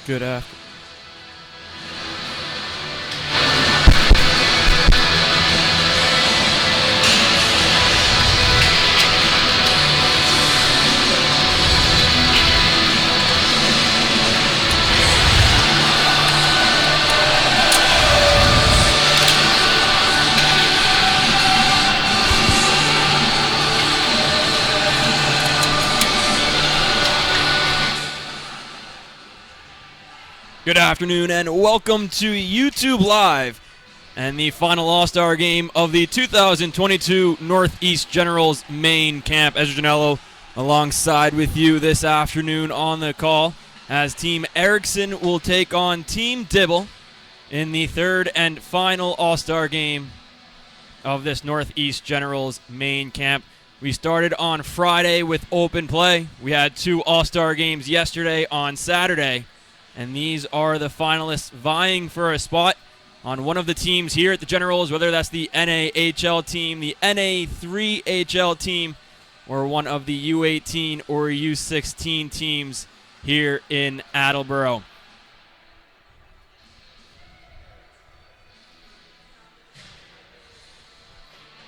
Good afternoon. Good afternoon and welcome to YouTube Live and the final All-Star game of the 2022 Northeast Generals Main Camp. Ezra Janello alongside with you this afternoon on the call as Team Erikson will take on Team Dibble in the third and final All-Star game of this Northeast Generals Main Camp. We started on Friday with open play. We had two All-Star games yesterday on Saturday. And these are the finalists vying for a spot on one of the teams here at the Generals, whether that's the NAHL team, the NA3HL team, or one of the U18 or U16 teams here in Attleboro.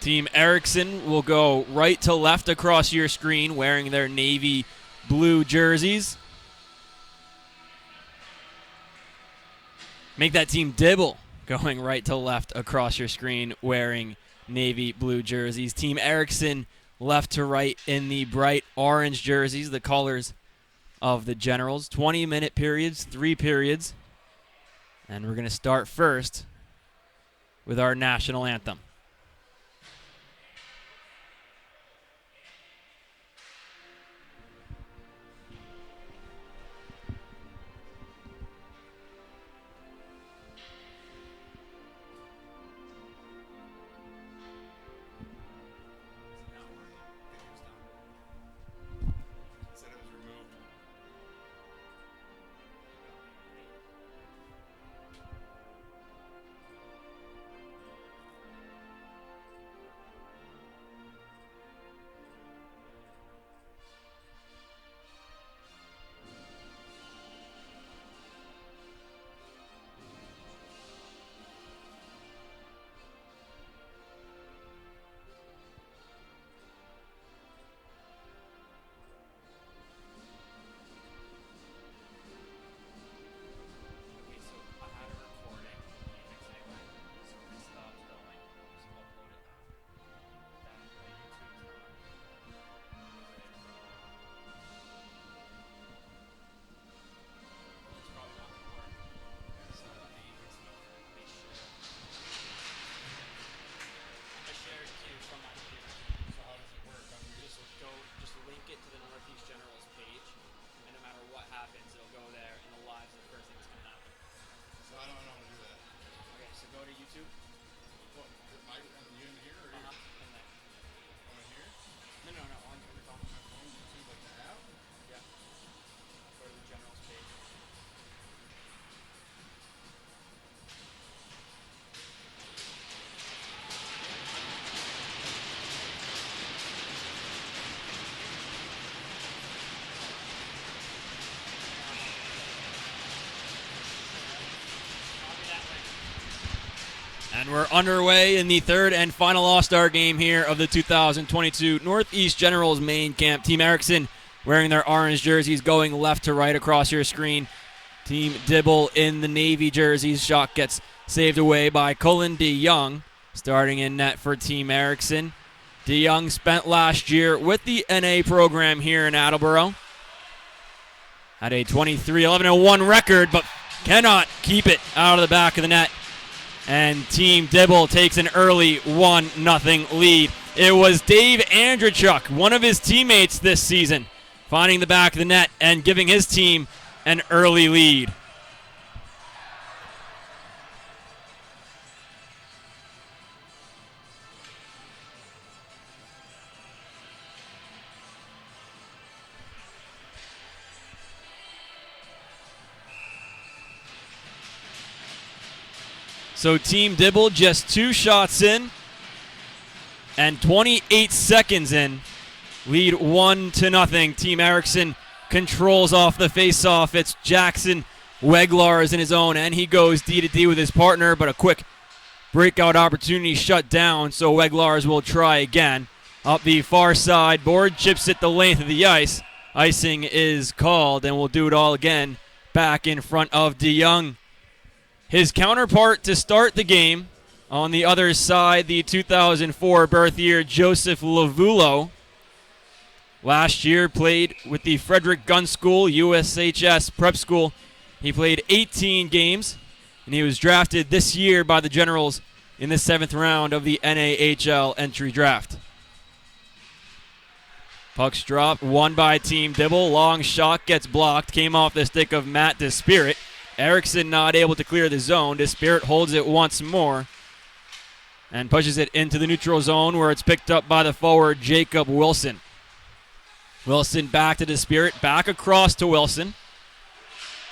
Team Erikson will go right to left across your screen wearing their navy blue jerseys. Make that Team Dibble going right to left across your screen wearing navy blue jerseys. Team Erikson left to right in the bright orange jerseys, the colors of the Generals. 20-minute periods, 3 periods. And we're going to start first with our national anthem. And we're underway in the third and final All-Star game here of the 2022 Northeast Generals Main Camp. Team Erikson wearing their orange jerseys going left to right across your screen. Team Dibble in the navy jerseys. Shot gets saved away by Cullen DeYoung. Starting in net for Team Erikson. DeYoung spent last year with the NA program here in Attleboro. Had a 23-11-1 record, but cannot keep it out of the back of the net. And Team Dibble takes an early 1-0 lead. It was Dave Andrzejczuk, one of his teammates this season, finding the back of the net and giving his team an early lead. So Team Dibble just 2 shots in and 28 seconds in. Lead 1-0. Team Erikson controls off the faceoff. It's Jackson Weglar is in his own end. He goes D-to-D with his partner, but a quick breakout opportunity shut down, so Weglars will try again. Up the far side, board chips it the length of the ice. Icing is called, and we'll do it all again back in front of DeYoung. His counterpart to start the game on the other side, the 2004 birth year, Joseph Lavulo. Last year played with the Freberg Gun School, USHS Prep School. He played 18 games, and he was drafted this year by the Generals in the 7th round of the NAHL entry draft. Puck's dropped, won by Team Dibble. Long shot gets blocked, came off the stick of Matt Despirit. Erikson not able to clear the zone. Despirit holds it once more and pushes it into the neutral zone where it's picked up by the forward Jacob Wilson. Wilson back to Despirit, back across to Wilson.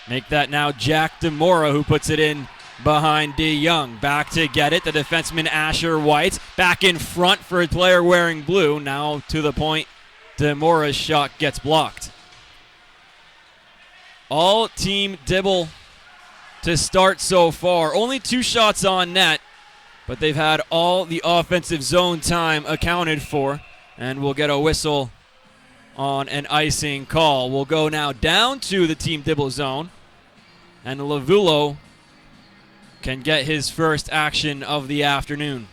Make that now Jack Damora who puts it in behind DeYoung. Back to get it, the defenseman Asher White. Back in front for a player wearing blue. Now to the point, Damora's shot gets blocked. All Team Dibble to start so far. Only 2 shots on net, but they've had all the offensive zone time accounted for, and we'll get a whistle on an icing call. We'll go now down to the Team Dibble zone, and Lavulo can get his first action of the afternoon.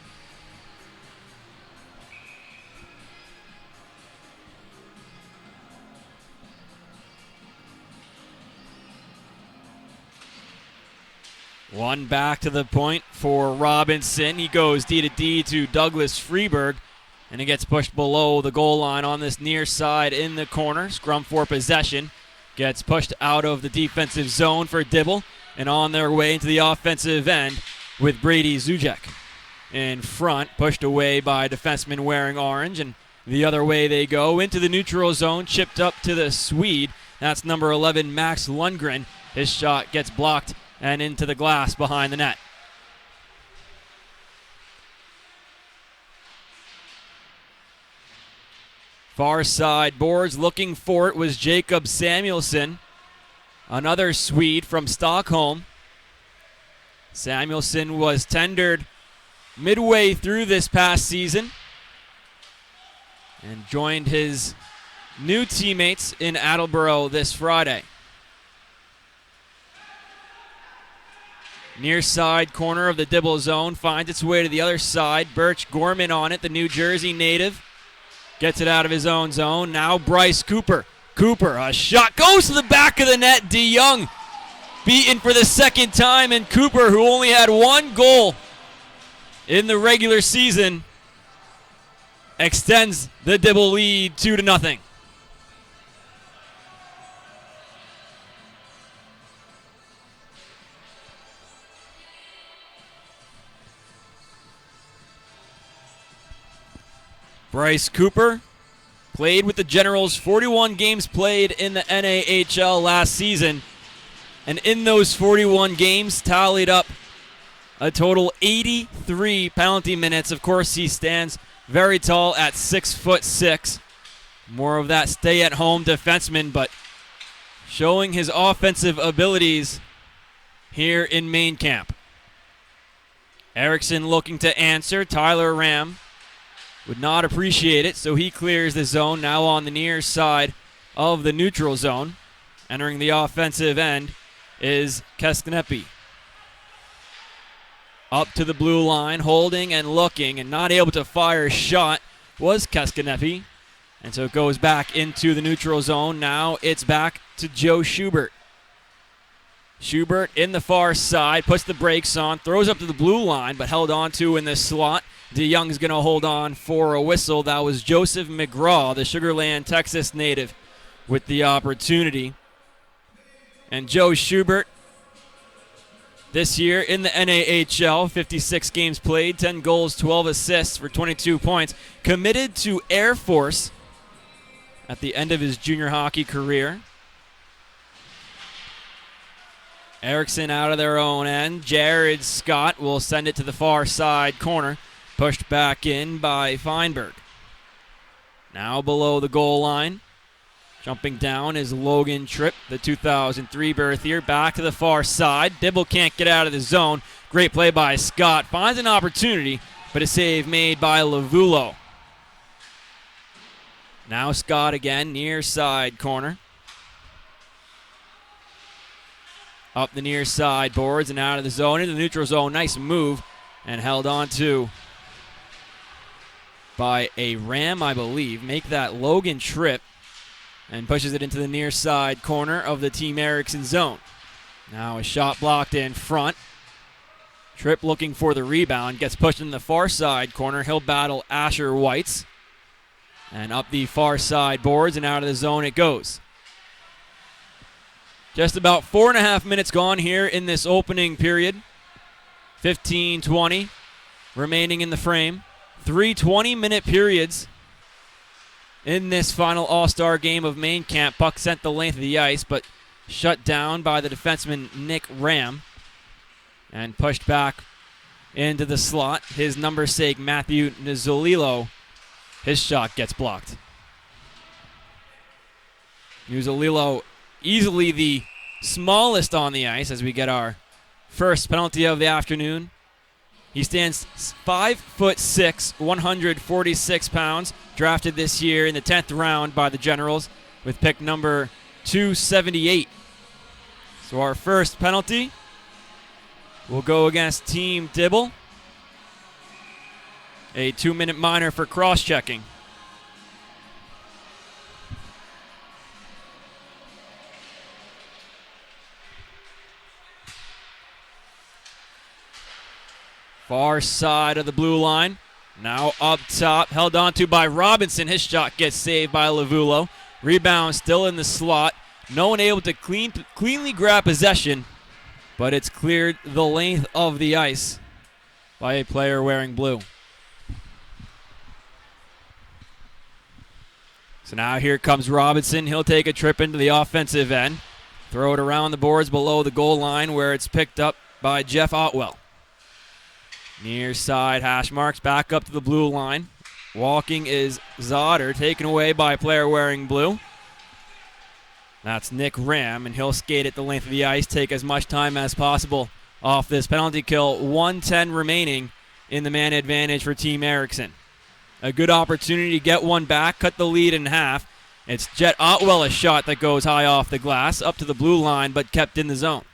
One back to the point for Robinson. He goes D-to-D to Douglas Freberg, and he gets pushed below the goal line on this near side in the corner. Scrum for possession. Gets pushed out of the defensive zone for Dibble, and on their way into the offensive end with Brady Zuzek in front, pushed away by defenseman wearing orange, and the other way they go into the neutral zone, chipped up to the Swede. That's number 11, Max Lundgren. His shot gets blocked and into the glass behind the net. Far side boards, looking for it was Jacob Samuelson, another Swede from Stockholm. Samuelson was tendered midway through this past season and joined his new teammates in Attleboro this Friday. Near side corner of the Dibble zone, finds its way to the other side. Birch Gorman on it, the New Jersey native. Gets it out of his own zone. Now Bryce Cooper. Cooper, a shot goes to the back of the net. DeYoung beaten for the second time, and Cooper, who only had 1 goal in the regular season, extends the Dibble lead 2-0. Bryce Cooper played with the Generals, 41 games played in the NAHL last season, and in those 41 games tallied up a total 83 penalty minutes. Of course, he stands very tall at 6'6". More of that stay-at-home defenseman, but showing his offensive abilities here in Main Camp. Erikson looking to answer. Tyler Ram would not appreciate it, so he clears the zone now on the near side of the neutral zone. Entering the offensive end is Keskanepi. Up to the blue line, holding and looking, and not able to fire a shot was Keskanepi. And so it goes back into the neutral zone. Now it's back to Joe Schubert. Schubert in the far side, puts the brakes on, throws up to the blue line, but held on to in the slot. DeYoung's going to hold on for a whistle. That was Joseph McGraw, the Sugar Land, Texas native, with the opportunity. And Joe Schubert, this year in the NAHL, 56 games played, 10 goals, 12 assists for 22 points. Committed to Air Force at the end of his junior hockey career. Erikson out of their own end. Jared Scott will send it to the far side corner. Pushed back in by Feinberg. Now below the goal line. Jumping down is Logan Tripp, the 2003 birth year. Back to the far side. Dibble can't get out of the zone. Great play by Scott. Finds an opportunity, but a save made by Lavulo. Now Scott again, near side corner. Up the near side boards and out of the zone, into the neutral zone. Nice move, and held on to by a Ram, I believe. Make that Logan Tripp, and pushes it into the near side corner of the Team Erikson zone. Now a shot blocked in front. Tripp looking for the rebound, gets pushed in the far side corner. He'll battle Asher Whites. And up the far side boards and out of the zone it goes. Just about 4.5 minutes gone here in this opening period. 15-20 remaining in the frame. 3 20-minute periods in this final All-Star game of Main Camp. Puck sent the length of the ice, but shut down by the defenseman Nick Ram and pushed back into the slot. His number's sake, Matthew Nuzolilo, his shot gets blocked. Nuzolilo easily the smallest on the ice as we get our first penalty of the afternoon. He stands 5'6", 146 pounds, drafted this year in the 10th round by the Generals with pick number 278. So our first penalty will go against Team Dibble. A 2-minute minor for cross-checking. Far side of the blue line. Now up top, held onto by Robinson. His shot gets saved by Lavulo. Rebound still in the slot. No one able to cleanly grab possession, but it's cleared the length of the ice by a player wearing blue. So now here comes Robinson. He'll take a trip into the offensive end. Throw it around the boards below the goal line where it's picked up by Jeff Otwell. Near side hash marks, back up to the blue line. Walking is Zotter, taken away by a player wearing blue. That's Nick Ram, and he'll skate it the length of the ice, take as much time as possible off this penalty kill. 1:10 remaining in the man advantage for Team Erikson. A good opportunity to get one back, cut the lead in half. It's Jet Otwell, a shot that goes high off the glass, up to the blue line, but kept in the zone.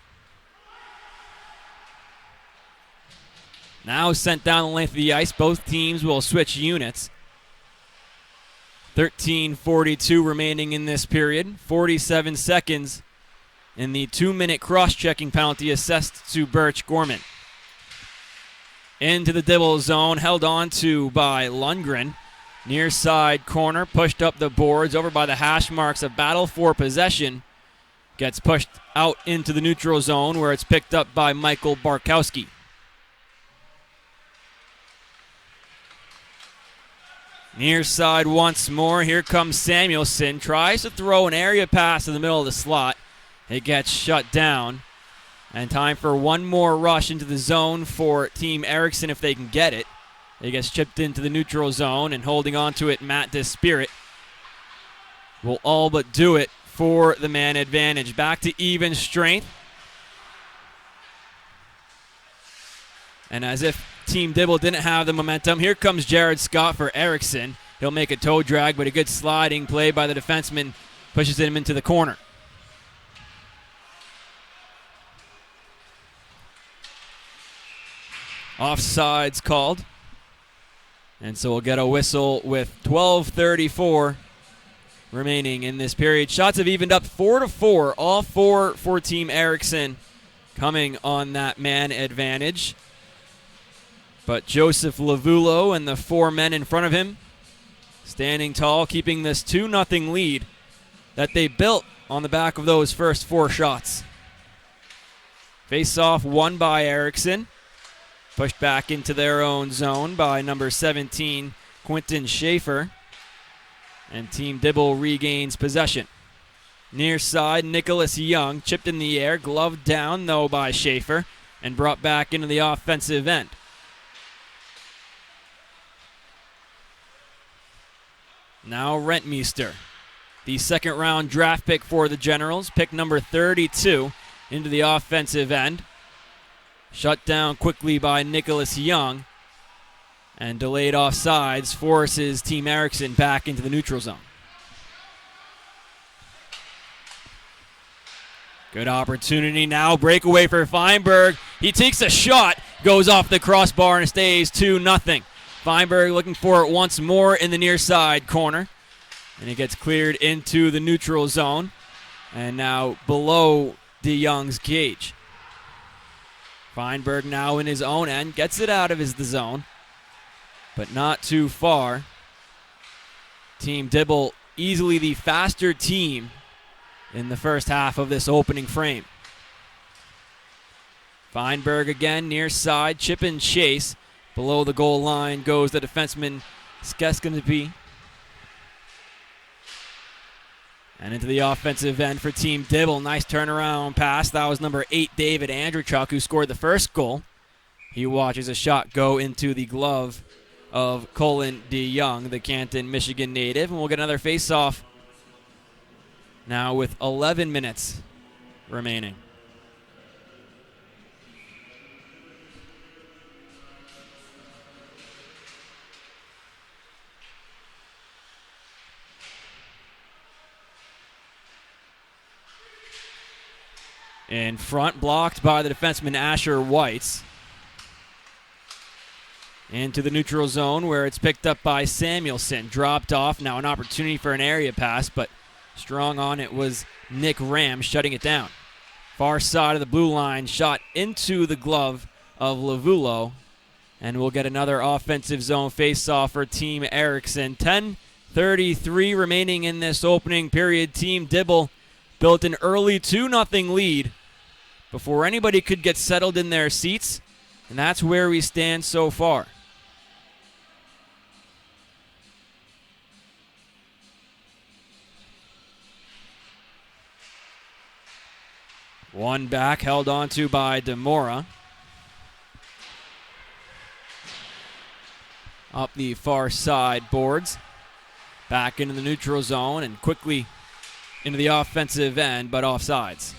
Now sent down the length of the ice. Both teams will switch units. 13:42 remaining in this period. 47 seconds in the 2-minute cross-checking penalty assessed to Birch Gorman. Into the Dibble zone, held on to by Lundgren. Near side corner, pushed up the boards, over by the hash marks. A battle for possession. Gets pushed out into the neutral zone where it's picked up by Michael Barkowski. Near side once more. Here comes Samuelson. Tries to throw an area pass in the middle of the slot. It gets shut down. And time for one more rush into the zone for Team Erikson if they can get it. It gets chipped into the neutral zone, and holding on to it, Matt Despirit will all but do it for the man advantage. Back to even strength. And as if Team Dibble didn't have the momentum, here comes Jared Scott for Erikson. He'll make a toe drag, but a good sliding play by the defenseman pushes him into the corner. Offsides called. And so we'll get a whistle with 12:34 remaining in this period. Shots have evened up 4-4, all four for Team Erikson coming on that man advantage. But Joseph Lavulo and the four men in front of him standing tall, keeping this 2-0 lead that they built on the back of those first four shots. Face-off won by Erikson. Pushed back into their own zone by number 17, Quentin Schaefer. And Team Dibble regains possession. Near side, Nicholas Young chipped in the air, gloved down though by Schaefer, and brought back into the offensive end. Now Rentmeester. the second-round draft pick for the Generals, pick number 32 into the offensive end. Shut down quickly by Nicholas Young, and delayed offsides forces Team Erikson back into the neutral zone. Good opportunity now, breakaway for Feinberg. He takes a shot, goes off the crossbar and stays 2-0. Feinberg looking for it once more in the near side corner. And it gets cleared into the neutral zone. And now below DeYoung's cage. Feinberg now in his own end, gets it out of the zone, but not too far. Team Dibble easily the faster team in the first half of this opening frame. Feinberg again, near side, chip and chase. Below the goal line goes the defenseman Skeskanapy. And into the offensive end for Team Dibble. Nice turnaround pass. That was number 8, David Andrzejczuk, who scored the first goal. He watches a shot go into the glove of Colin DeYoung, the Canton, Michigan native. And we'll get another face-off now with 11 minutes remaining. In front, blocked by the defenseman Asher Weitz. Into the neutral zone where it's picked up by Samuelson. Dropped off, now an opportunity for an area pass, but strong on it was Nick Ram, shutting it down. Far side of the blue line, shot into the glove of Lavulo. And we'll get another offensive zone face-off for Team Erikson. 10:33 remaining in this opening period. Team Dibble built an early 2-0 lead before anybody could get settled in their seats, and that's where we stand so far. One back, held onto by Damora. Up the far side boards. Back into the neutral zone and quickly into the offensive end, but offsides.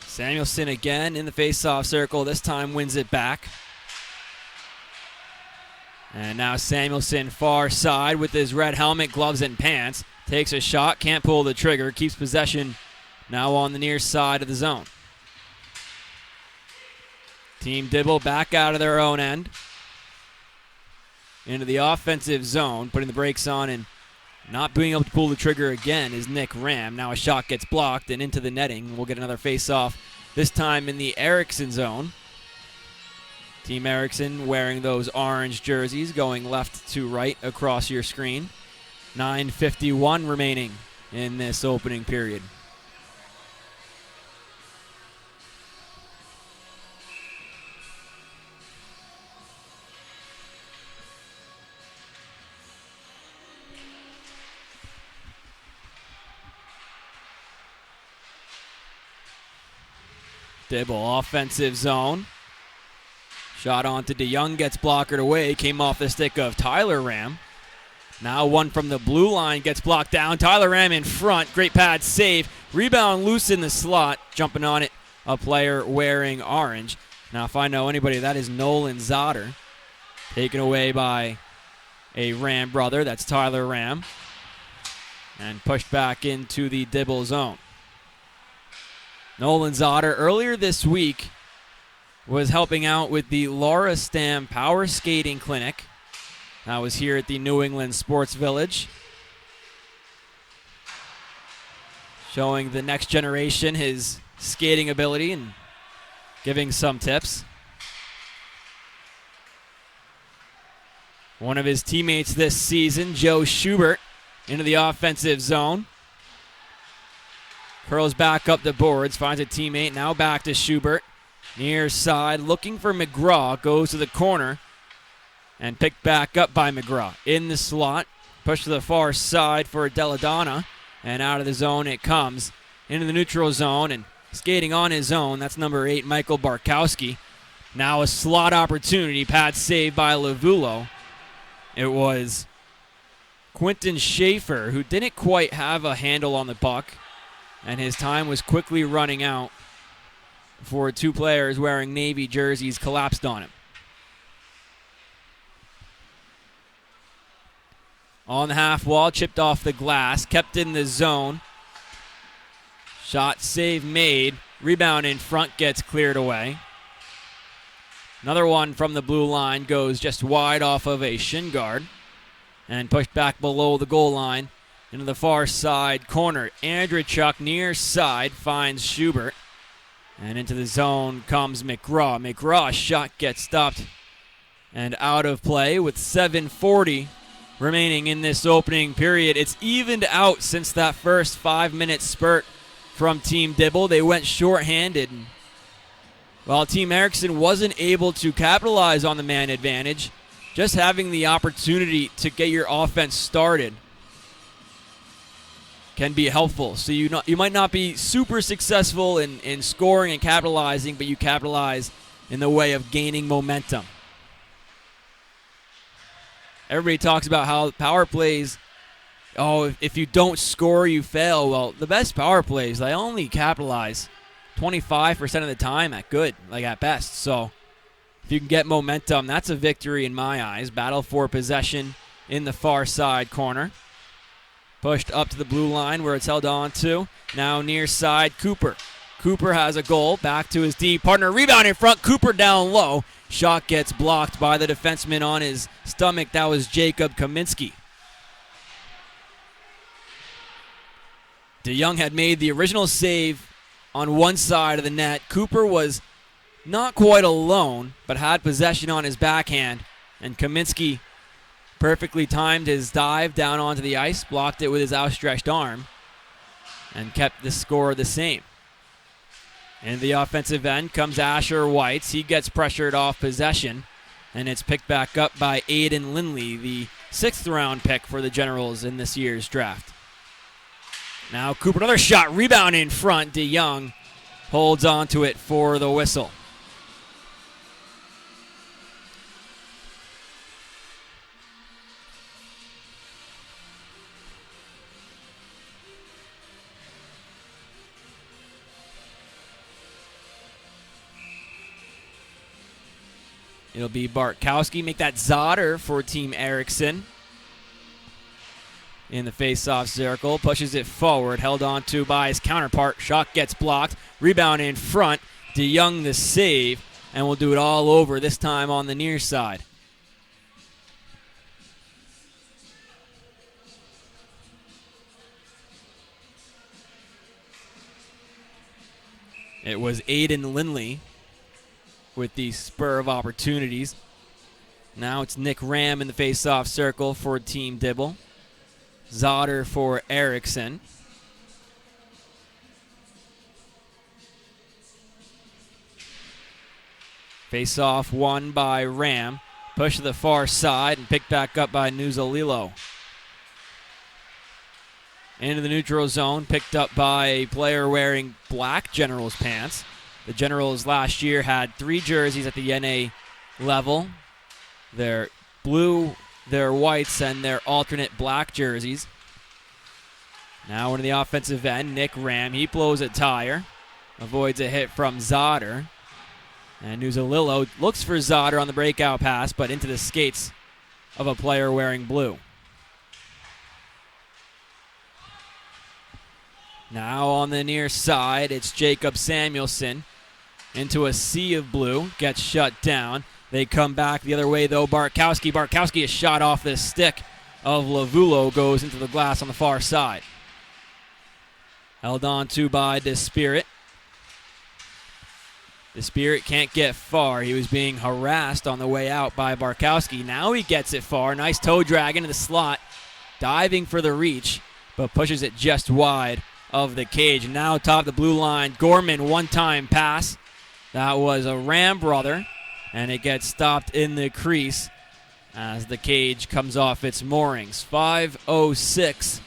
Samuelson again in the face-off circle. This time wins it back. And now Samuelson far side with his red helmet, gloves, and pants. Takes a shot, can't pull the trigger, keeps possession now on the near side of the zone. Team Dibble back out of their own end. Into the offensive zone, putting the brakes on and not being able to pull the trigger again is Nick Ram. Now a shot gets blocked and into the netting. We'll get another face-off, this time in the Erikson zone. Team Erikson wearing those orange jerseys, going left to right across your screen. 9:51 remaining in this opening period. Dibble, offensive zone. Shot onto DeYoung, gets blockered away. Came off the stick of Tyler Ram. Now one from the blue line gets blocked down. Tyler Ram in front. Great pad save. Rebound loose in the slot. Jumping on it, a player wearing orange. Now if I know anybody, that is Nolan Zotter. Taken away by a Ram brother. That's Tyler Ram. And pushed back into the Dibble zone. Nolan Zotter earlier this week was helping out with the Laura Stam Power Skating Clinic. That was here at the New England Sports Village. Showing the next generation his skating ability and giving some tips. One of his teammates this season, Joe Schubert, into the offensive zone. Curls back up the boards, finds a teammate, now back to Schubert. Near side, looking for McGraw, goes to the corner and picked back up by McGraw. In the slot, pushed to the far side for Deladonna. and out of the zone it comes into the neutral zone, and skating on his own, that's number 8, Michael Barkowski. Now a slot opportunity, pad save by Lavulo. It was Quinton Schaefer who didn't quite have a handle on the puck, and his time was quickly running out before 2 players wearing Navy jerseys collapsed on him. On the half wall, chipped off the glass, kept in the zone. Shot save made. Rebound in front gets cleared away. Another one from the blue line goes just wide off of a shin guard and pushed back below the goal line into the far side corner. Andrechuk near side finds Schubert, and into the zone comes McGraw. McGraw's shot gets stopped and out of play with 7:40 remaining in this opening period. It's evened out since that first 5-minute spurt from Team Dibble. They went shorthanded. While Team Erikson wasn't able to capitalize on the man advantage, just having the opportunity to get your offense started can be helpful. So you might not be super successful in scoring and capitalizing, but you capitalize in the way of gaining momentum. Everybody talks about how power plays, if you don't score, you fail. Well, the best power plays, they only capitalize 25% of the time at best. So if you can get momentum, that's a victory in my eyes. Battle for possession in the far side corner. Pushed up to the blue line where it's held on to. Now near side, Cooper. Cooper has a goal. Back to his D partner. Rebound in front. Cooper down low. Shot gets blocked by the defenseman on his stomach. That was Jacob Kaminsky. DeYoung had made the original save on one side of the net. Cooper was not quite alone, but had possession on his backhand. And Kaminsky perfectly timed his dive down onto the ice, blocked it with his outstretched arm, and kept the score the same. In the offensive end comes Asher Weitz. He gets pressured off possession, and it's picked back up by Aiden Lindley, the 6th-round pick for the Generals in this year's draft. Now Cooper, another shot, rebound in front. DeYoung holds on to it for the whistle. It'll be Barkowski. Make that Zotter for Team Erikson. In the face-off circle. Pushes it forward. Held on to by his counterpart. Shot gets blocked. Rebound in front. DeYoung the save. And we'll do it all over, this time on the near side. It was Aiden Lindley with the spur of opportunities. Now it's Nick Ram in the face-off circle for Team Dibble. Zotter for Erikson. Face-off won by Ram. Push to the far side and picked back up by Nuzalilo. Into the neutral zone, picked up by a player wearing black Generals pants. The Generals last year had 3 jerseys at the NA level. Their blue, their whites, and their alternate black jerseys. Now into the offensive end, Nick Ram. He blows a tire. Avoids a hit from Zotter. And Nuzalilo looks for Zotter on the breakout pass, but into the skates of a player wearing blue. Now on the near side, it's Jacob Samuelson into a sea of blue, gets shut down. They come back the other way, though. Barkowski is shot off the stick of Lavulo, goes into the glass on the far side. Held on to by Despirit. Despirit can't get far. He was being harassed on the way out by Barkowski. Now he gets it far. Nice toe drag into the slot. Diving for the reach, but pushes it just wide of the cage. Now top the blue line. Gorman, one-time pass. That was a Ram brother, and it gets stopped in the crease as the cage comes off its moorings. 5:06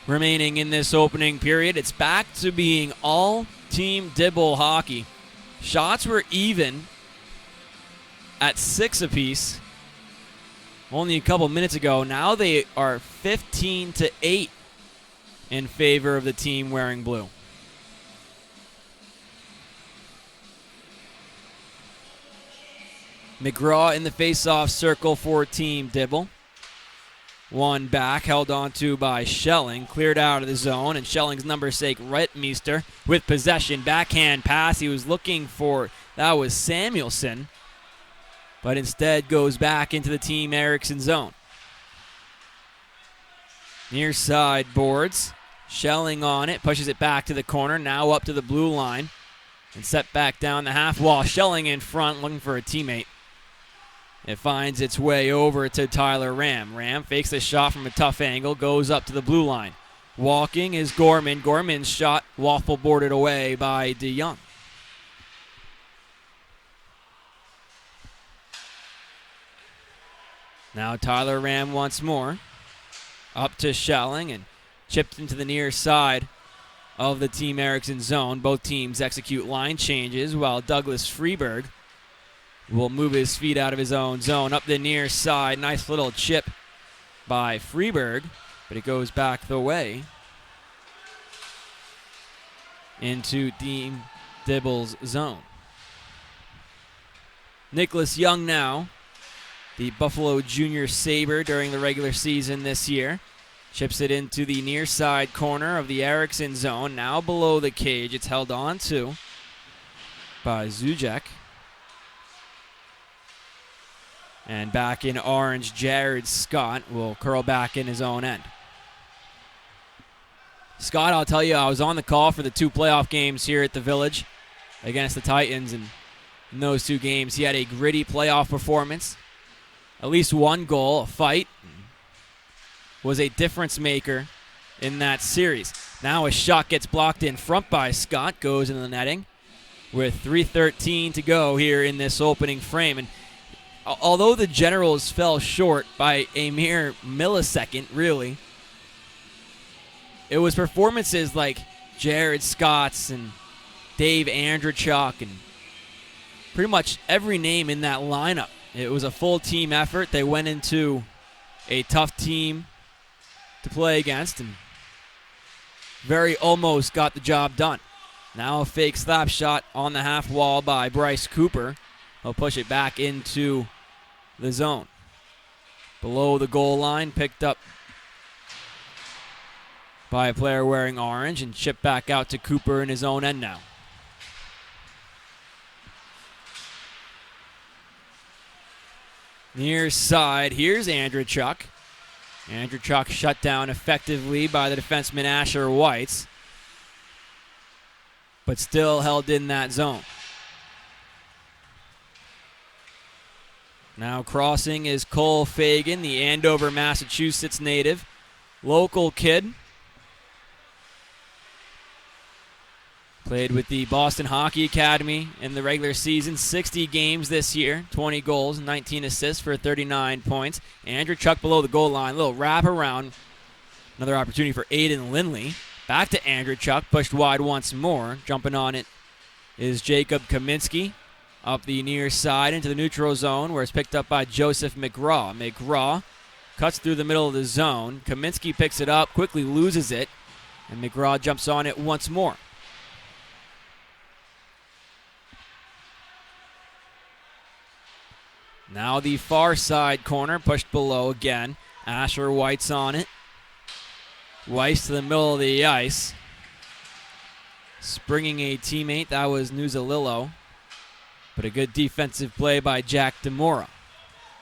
remaining in this opening period. It's back to being all Team Dibble hockey. Shots were even at 6 apiece only a couple minutes ago. Now they are 15-8 in favor of the team wearing blue. McGraw in the face-off circle for Team Dibble. One back, held on to by Schelling, cleared out of the zone, and Schelling's number sake, Reitmeister, with possession, backhand pass. He was looking for, that was Samuelson, but instead goes back into the Team Erikson zone. Near side boards, Schelling on it, pushes it back to the corner, now up to the blue line, and set back down the half wall. Schelling in front, looking for a teammate. It finds its way over to Tyler Ram. Ram fakes the shot from a tough angle, goes up to the blue line. Walking is Gorman. Gorman's shot waffle boarded away by DeYoung. Now Tyler Ram once more. Up to Schelling and chipped into the near side of the Team Erikson zone. Both teams execute line changes while Douglas Freberg will move his feet out of his own zone. Up the near side, nice little chip by Freberg, but it goes back the way into Team Dibble's zone. Nicholas Young now, the Buffalo Junior Sabre during the regular season this year, chips it into the near side corner of the Erikson zone, now below the cage. It's held on to by Zuzek. And back in orange, Jared Scott will curl back in his own end. Scott, I'll tell you, I was on the call for the 2 playoff games here at the Village against the Titans, and in those 2 games, he had a gritty playoff performance. At least 1 goal, a fight, was a difference maker in that series. Now a shot gets blocked in front by Scott, goes into the netting with 3:13 to go here in this opening frame. And although the Generals fell short by a mere millisecond, really, it was performances like Jared Scott's and Dave Andrechuk and pretty much every name in that lineup. It was a full team effort. They went into a tough team to play against and very almost got the job done. Now a fake slap shot on the half wall by Bryce Cooper. He'll push it back into the zone. Below the goal line, picked up by a player wearing orange and chipped back out to Cooper in his own end now. Near side, here's Andrechuk. Andrechuk shut down effectively by the defenseman Asher Weitz, but still held in that zone. Now crossing is Cole Fagan, the Andover, Massachusetts native. Local kid. Played with the Boston Hockey Academy in the regular season. 60 games this year, 20 goals, 19 assists for 39 points. Andrechuk below the goal line, little wrap around. Another opportunity for Aiden Lindley. Back to Andrechuk, pushed wide once more. Jumping on it is Jacob Kaminsky. Up the near side into the neutral zone where it's picked up by Joseph McGraw. McGraw cuts through the middle of the zone. Kaminsky picks it up, quickly loses it, and McGraw jumps on it once more. Now the far side corner, pushed below again. Asher Weitz on it. Weiss to the middle of the ice. Springing a teammate, that was Nuzalillo. But a good defensive play by Jack Damora.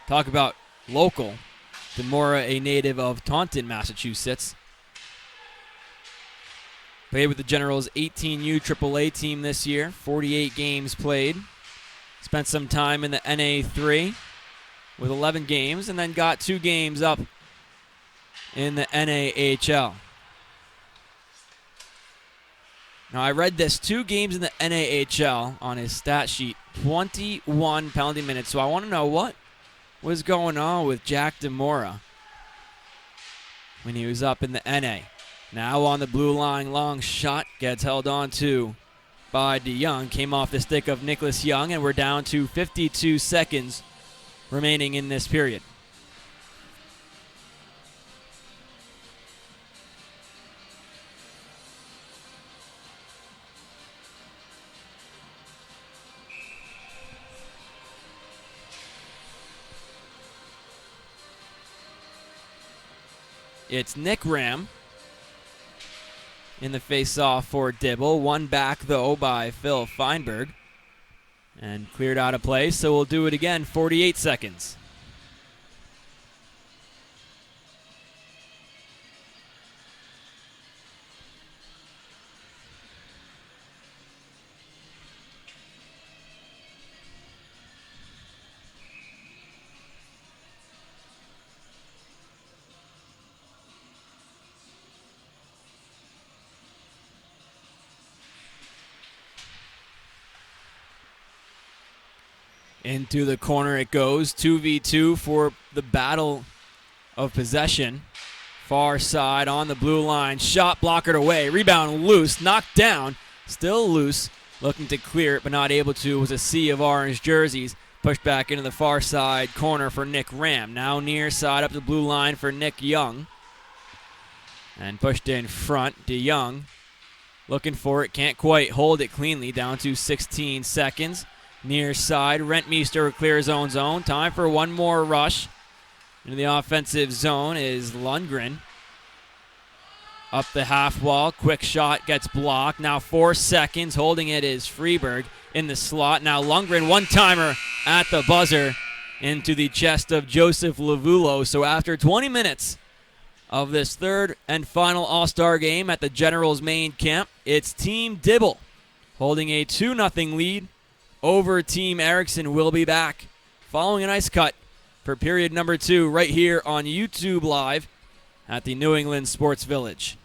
Talk about local. Damora, a native of Taunton, Massachusetts. Played with the Generals 18U AAA team this year. 48 games played. Spent some time in the NA3 with 11 games, and then got 2 games up in the NAHL. Now, I read this, 2 games in the NAHL on his stat sheet, 21 penalty minutes. So I want to know what was going on with Jack Damora when he was up in the NA. Now on the blue line, long shot gets held on to by DeYoung. Came off the stick of Nicholas Young, and we're down to 52 seconds remaining in this period. It's Nick Ram in the face-off for Dibble. One back, though, by Phil Feinberg. And cleared out of play, so we'll do it again. 48 seconds. Into the corner it goes. 2v2 for the battle of possession. Far side on the blue line. Shot blockered away. Rebound loose. Knocked down. Still loose. Looking to clear it, but not able to. It was a sea of orange jerseys. Pushed back into the far side corner for Nick Ram. Now near side up the blue line for Nick Young. And pushed in front. DeYoung looking for it. Can't quite hold it cleanly. Down to 16 seconds. Near side, Rentmeester clears own zone. Time for one more rush. Into the offensive zone is Lundgren. Up the half wall, quick shot gets blocked. Now 4 seconds, holding it is Freberg in the slot. Now Lundgren, one-timer at the buzzer into the chest of Joseph Lavulo. So after 20 minutes of this third and final All-Star game at the Generals Main Camp, it's Team Dibble holding a 2-0 lead over Team Erikson. Will be back following an ice cut for period number 2 right here on YouTube Live at the New England Sports Village.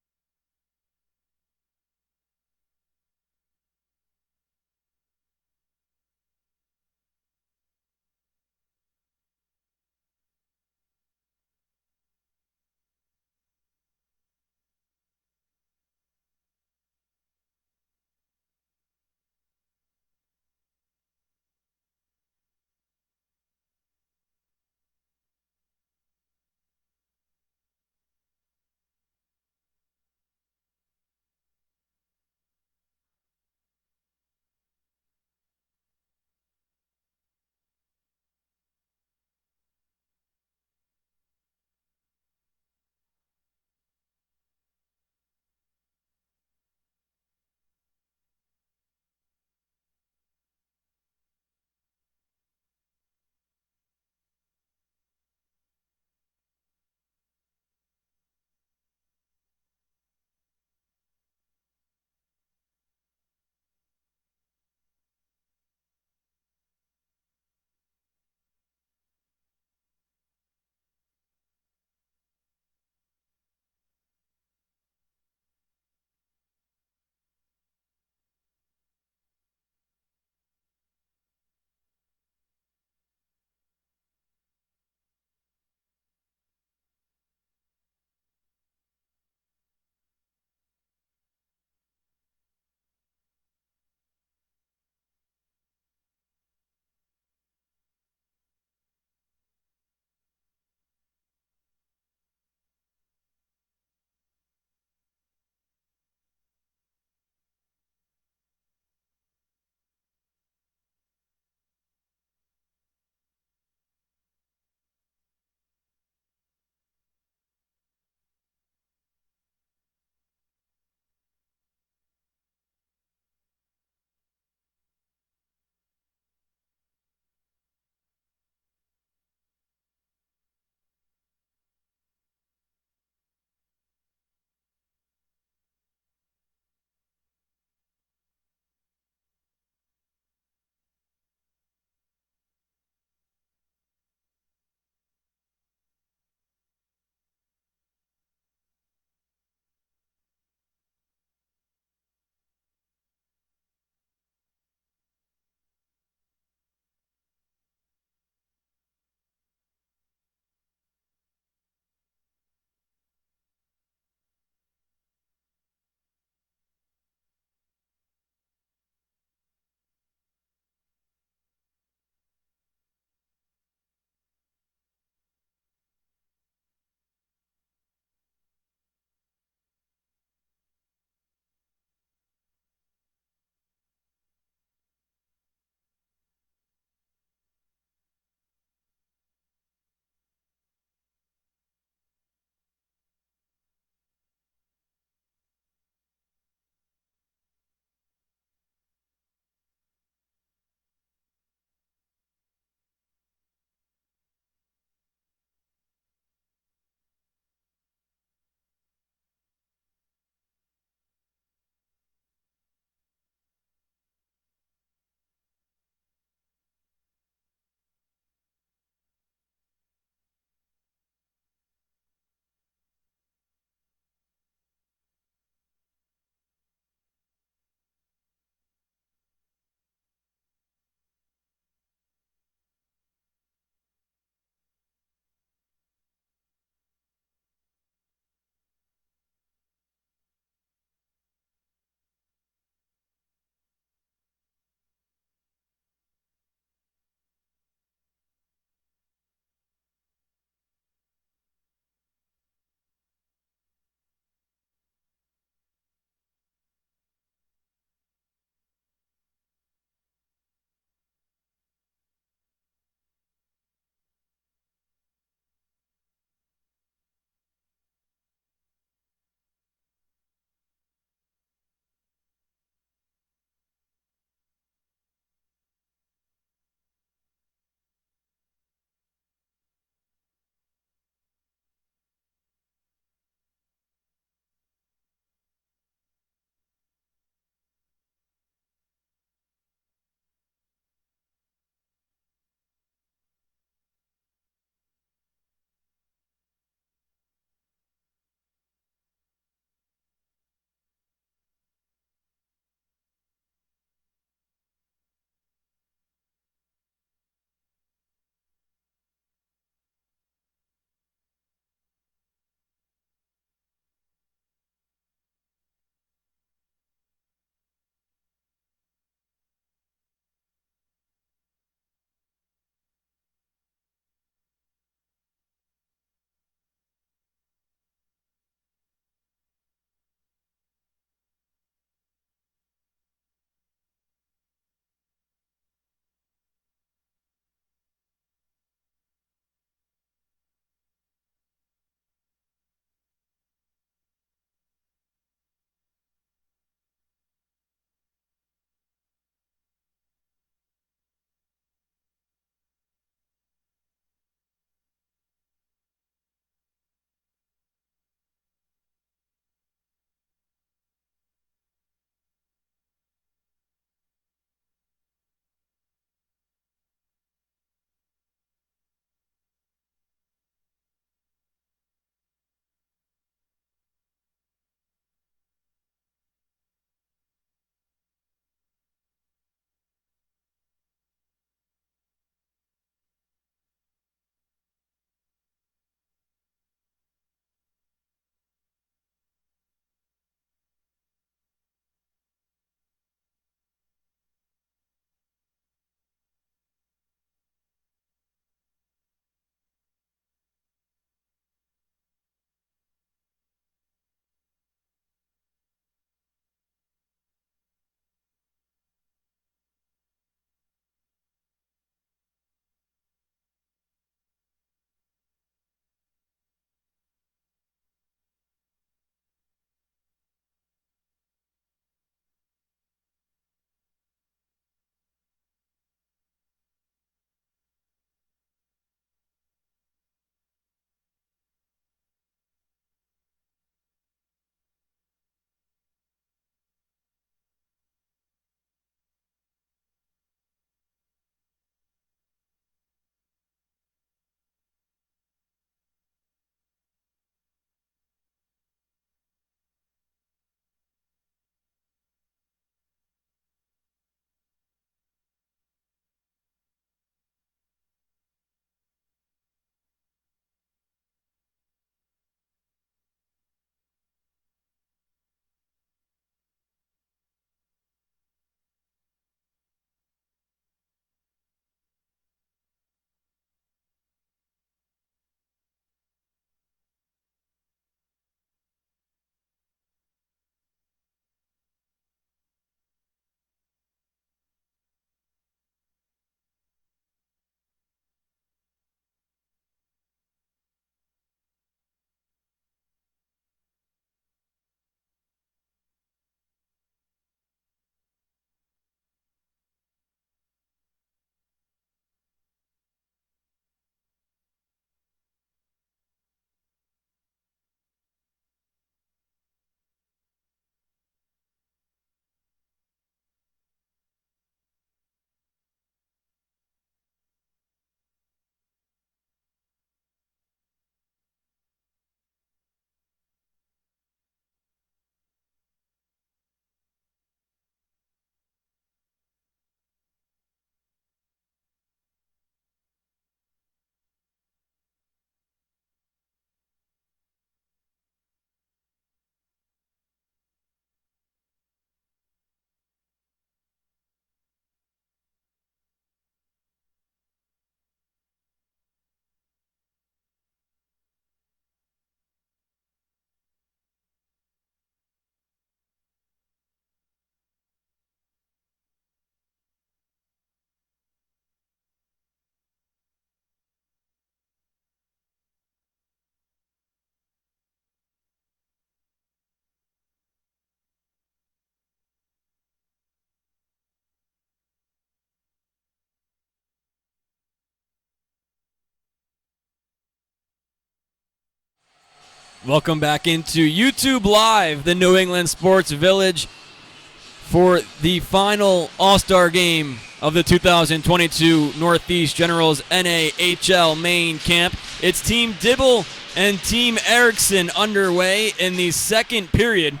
Welcome back into YouTube Live, the New England Sports Village, for the final All-Star game of the 2022 Northeast Generals NAHL Main Camp. It's Team Dibble and Team Erikson underway in the second period.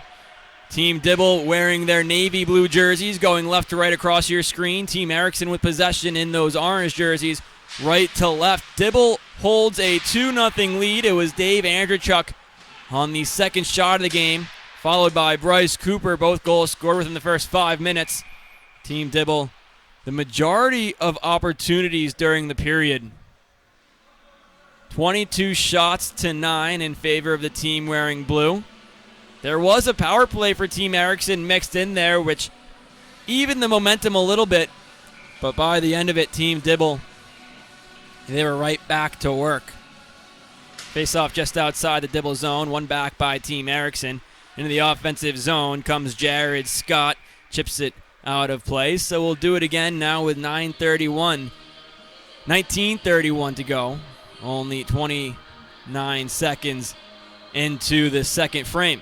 Team Dibble wearing their navy blue jerseys, going left to right across your screen. Team Erikson with possession in those orange jerseys, right to left. Dibble holds a 2-0 lead. It was Dave Andrzejczuk on the second shot of the game, followed by Bryce Cooper. Both goals scored within the first 5 minutes. Team Dibble, the majority of opportunities during the period. 22 shots to 9 in favor of the team wearing blue. There was a power play for Team Erikson mixed in there, which evened the momentum a little bit, but by the end of it, Team Dibble, they were right back to work. Face-off just outside the Dibble zone, one back by Team Erikson. Into the offensive zone comes Jared Scott, chips it out of play. So we'll do it again now with 19:31 to go. Only 29 seconds into the second frame.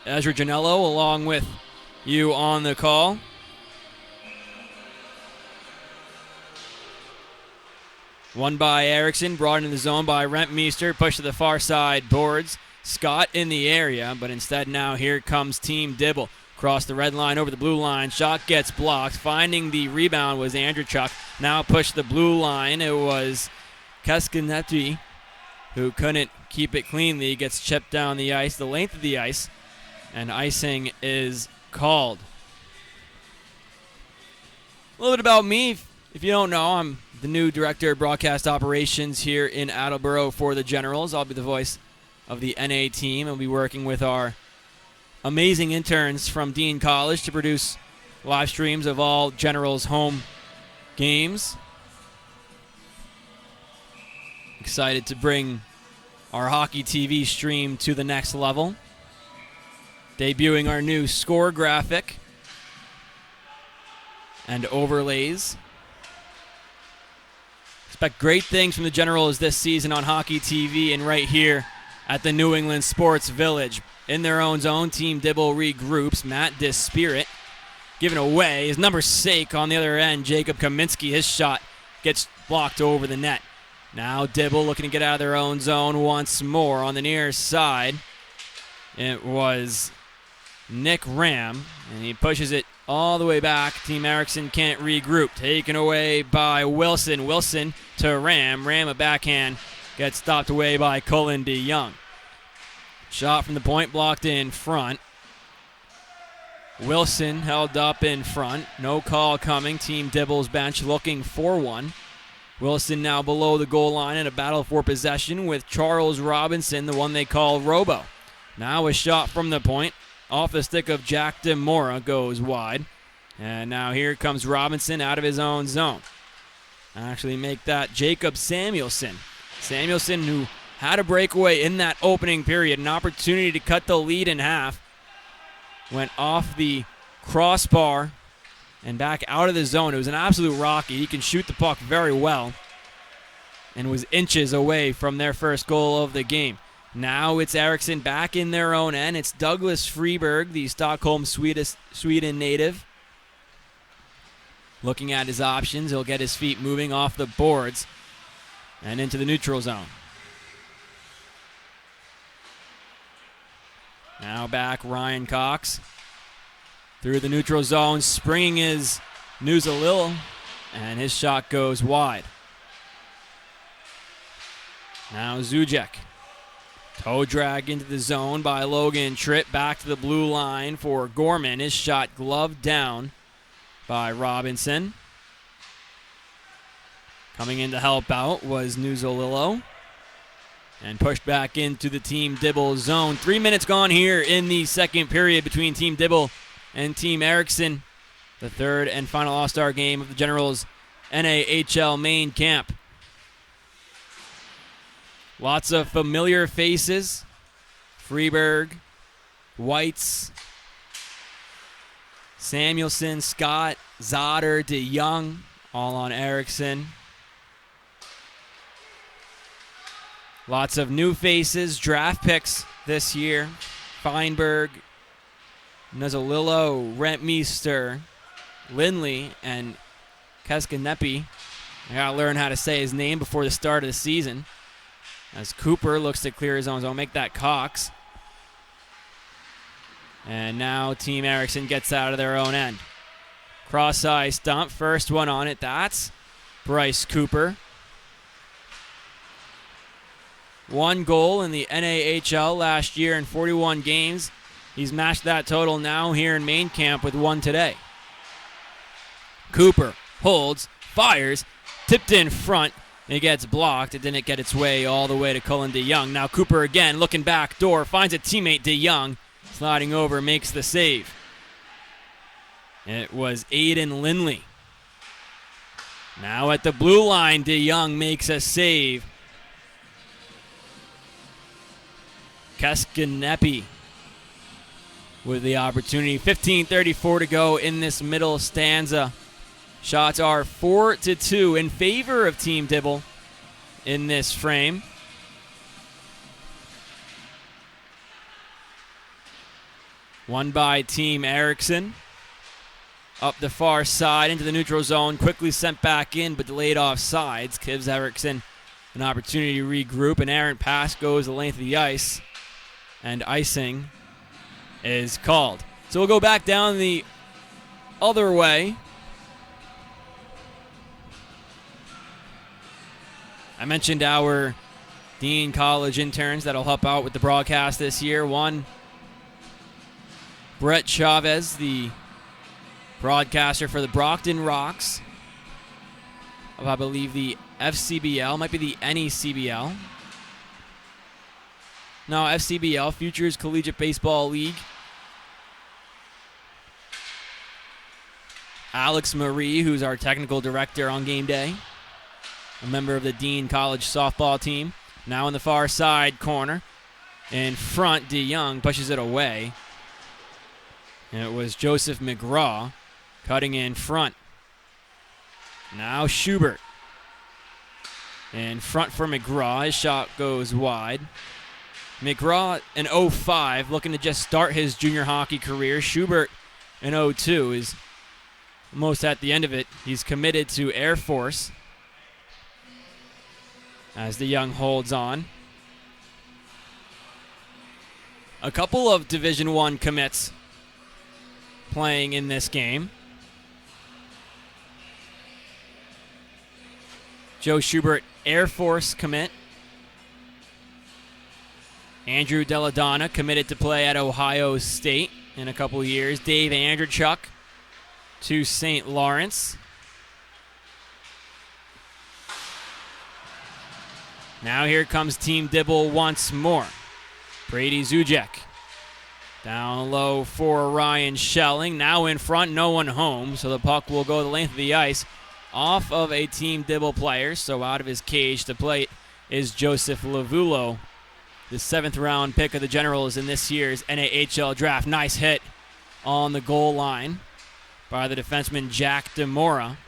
Ezra Janello along with you on the call. One by Erikson, brought into the zone by Rentmeester, pushed to the far side boards. Scott in the area, but instead now here comes Team Dibble. Across the red line, over the blue line, shot gets blocked. Finding the rebound was Andrzejczuk. Now pushed the blue line. It was Kaskanetti who couldn't keep it cleanly. Gets chipped down the ice, the length of the ice, and icing is called. A little bit about me, if you don't know, I'm the new Director of Broadcast Operations here in Attleboro for the Generals. I'll be the voice of the NA team. I'll be working with our amazing interns from Dean College to produce live streams of all Generals home games. Excited to bring our hockey TV stream to the next level. Debuting our new score graphic and overlays. Expect great things from the Generals this season on hockey TV and right here at the New England Sports Village. In their own zone, Team Dibble regroups. Matt Dispirit given away. His number 6 on the other end, Jacob Kaminsky. His shot gets blocked over the net. Now Dibble looking to get out of their own zone once more on the near side. It was Nick Ram, and he pushes it all the way back. Team Erikson can't regroup. Taken away by Wilson. Wilson to Ram. Ram a backhand. Gets stopped away by Cullen DeYoung. Shot from the point blocked in front. Wilson held up in front. No call coming. Team Dibble's bench looking for one. Wilson now below the goal line in a battle for possession with Charles Robinson, the one they call Robo. Now a shot from the point. Off the stick of Jack Damora, goes wide. And now here comes Robinson out of his own zone. Actually make that Jacob Samuelson. Samuelson, who had a breakaway in that opening period, an opportunity to cut the lead in half. Went off the crossbar and back out of the zone. It was an absolute rocket. He can shoot the puck very well and was inches away from their first goal of the game. Now it's Erikson back in their own end. It's Douglas Freberg, the Stockholm, Sweden native. Looking at his options, he'll get his feet moving off the boards and into the neutral zone. Now back Ryan Cox. Through the neutral zone, springing is Nuzalil, and his shot goes wide. Now Zuzek. Toe drag into the zone by Logan Tripp. Back to the blue line for Gorman. His shot gloved down by Robinson. Coming in to help out was Nuzolillo. And pushed back into the Team Dibble zone. 3 minutes gone here in the second period between Team Dibble and Team Erikson. The third and final All-Star game of the Generals NAHL Main Camp. Lots of familiar faces. Freberg, Whites, Samuelson, Scott, Zotter, DeYoung, all on Erikson. Lots of new faces, draft picks this year. Feinberg, Nuzzolillo, Rentmeester, Lindley, and Keskanepi. I gotta learn how to say his name before the start of the season. As Cooper looks to clear his own zone, make that Cox. And now Team Erikson gets out of their own end. Cross-eye stump, first one on it, that's Bryce Cooper. 1 goal in the NAHL last year in 41 games. He's matched that total now here in main camp with 1 today. Cooper holds, fires, tipped in front. It gets blocked. It didn't get its way all the way to Cullen DeYoung. Now Cooper again looking back door, finds a teammate DeYoung. Sliding over, makes the save. It was Aiden Lindley. Now at the blue line, DeYoung makes a save. Keskanepi with the opportunity. 15:34 to go in this middle stanza. Shots are 4-2 in favor of Team Dibble in this frame. Won by Team Erikson. Up the far side into the neutral zone. Quickly sent back in, but delayed offsides. Gives Erikson an opportunity to regroup. An errant pass goes the length of the ice. And icing is called. So we'll go back down the other way. I mentioned our Dean College interns that'll help out with the broadcast this year. One, Brett Chavez, the broadcaster for the Brockton Rocks of, I believe, the FCBL, might be the NECBL. No, FCBL, Futures Collegiate Baseball League. Alex Marie, who's our technical director on game day. A member of the Dean College softball team. Now in the far side corner. In front, DeYoung pushes it away. And it was Joseph McGraw cutting in front. Now Schubert. In front for McGraw. His shot goes wide. McGraw, an 0-5, looking to just start his junior hockey career. Schubert, an 0-2, is almost at the end of it. He's committed to Air Force as DeYoung holds on. A couple of Division I commits playing in this game. Joe Schubert, Air Force commit. Andrew Deladonna committed to play at Ohio State in a couple years. Dave Andrechuk to St. Lawrence. Now here comes Team Dibble once more. Brady Zuzek down low for Ryan Schelling. Now in front, no one home, so the puck will go the length of the ice off of a Team Dibble player. So out of his cage to plate is Joseph Lavulo, the 7th round pick of the Generals in this year's NAHL draft. Nice hit on the goal line by the defenseman Jack Damora.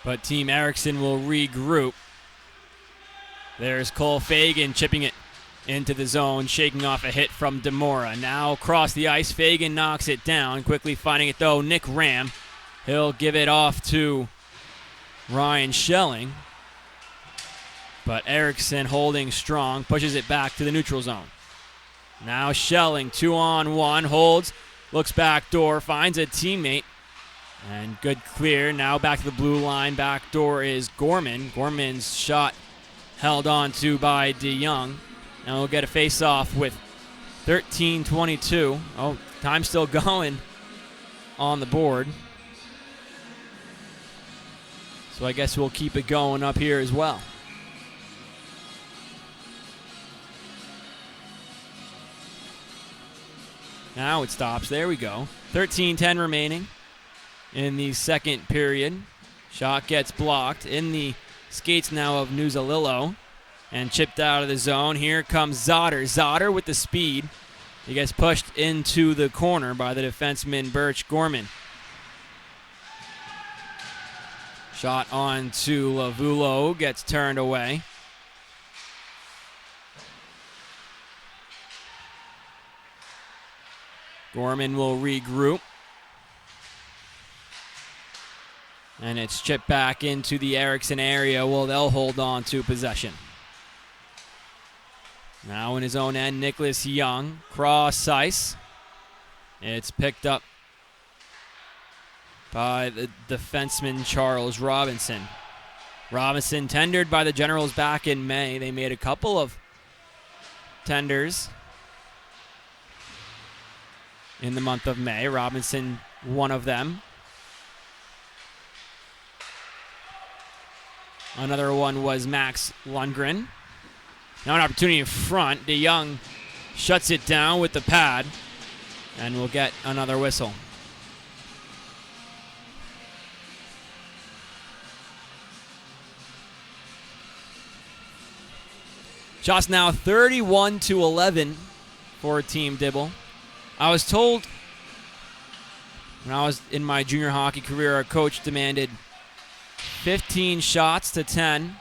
But Team Erikson will regroup. There's Cole Fagan chipping it into the zone, shaking off a hit from Damora. Now across the ice, Fagan knocks it down. Quickly finding it though, Nick Ram. He'll give it off to Ryan Schelling. But Erikson holding strong, pushes it back to the neutral zone. Now Schelling, 2-on-1, holds, looks back door, finds a teammate. And good clear. Now back to the blue line. Back door is Gorman. Gorman's shot held on to by DeYoung. Now we'll get a face-off with 13:22. Oh, time still going on the board. So I guess we'll keep it going up here as well. Now it stops. There we go. 13:10 remaining in the second period. Shot gets blocked in the skates now of Nuzzolillo and chipped out of the zone. Here comes Zotter. Zotter with the speed. He gets pushed into the corner by the defenseman Birch Gorman. Shot on to Lavulo, gets turned away. Gorman will regroup. And it's chipped back into the Erikson area. Well, they'll hold on to possession. Now in his own end, Nicholas Young. Cross ice. It's picked up by the defenseman Charles Robinson. Robinson tendered by the Generals back in May. They made a couple of tenders in the month of May. Robinson, one of them. Another one was Max Lundgren. Now an opportunity in front. DeYoung shuts it down with the pad, and we'll get another whistle. Shots now 31-11 for Team Dibble. I was told when I was in my junior hockey career, our coach demanded 15 shots to 10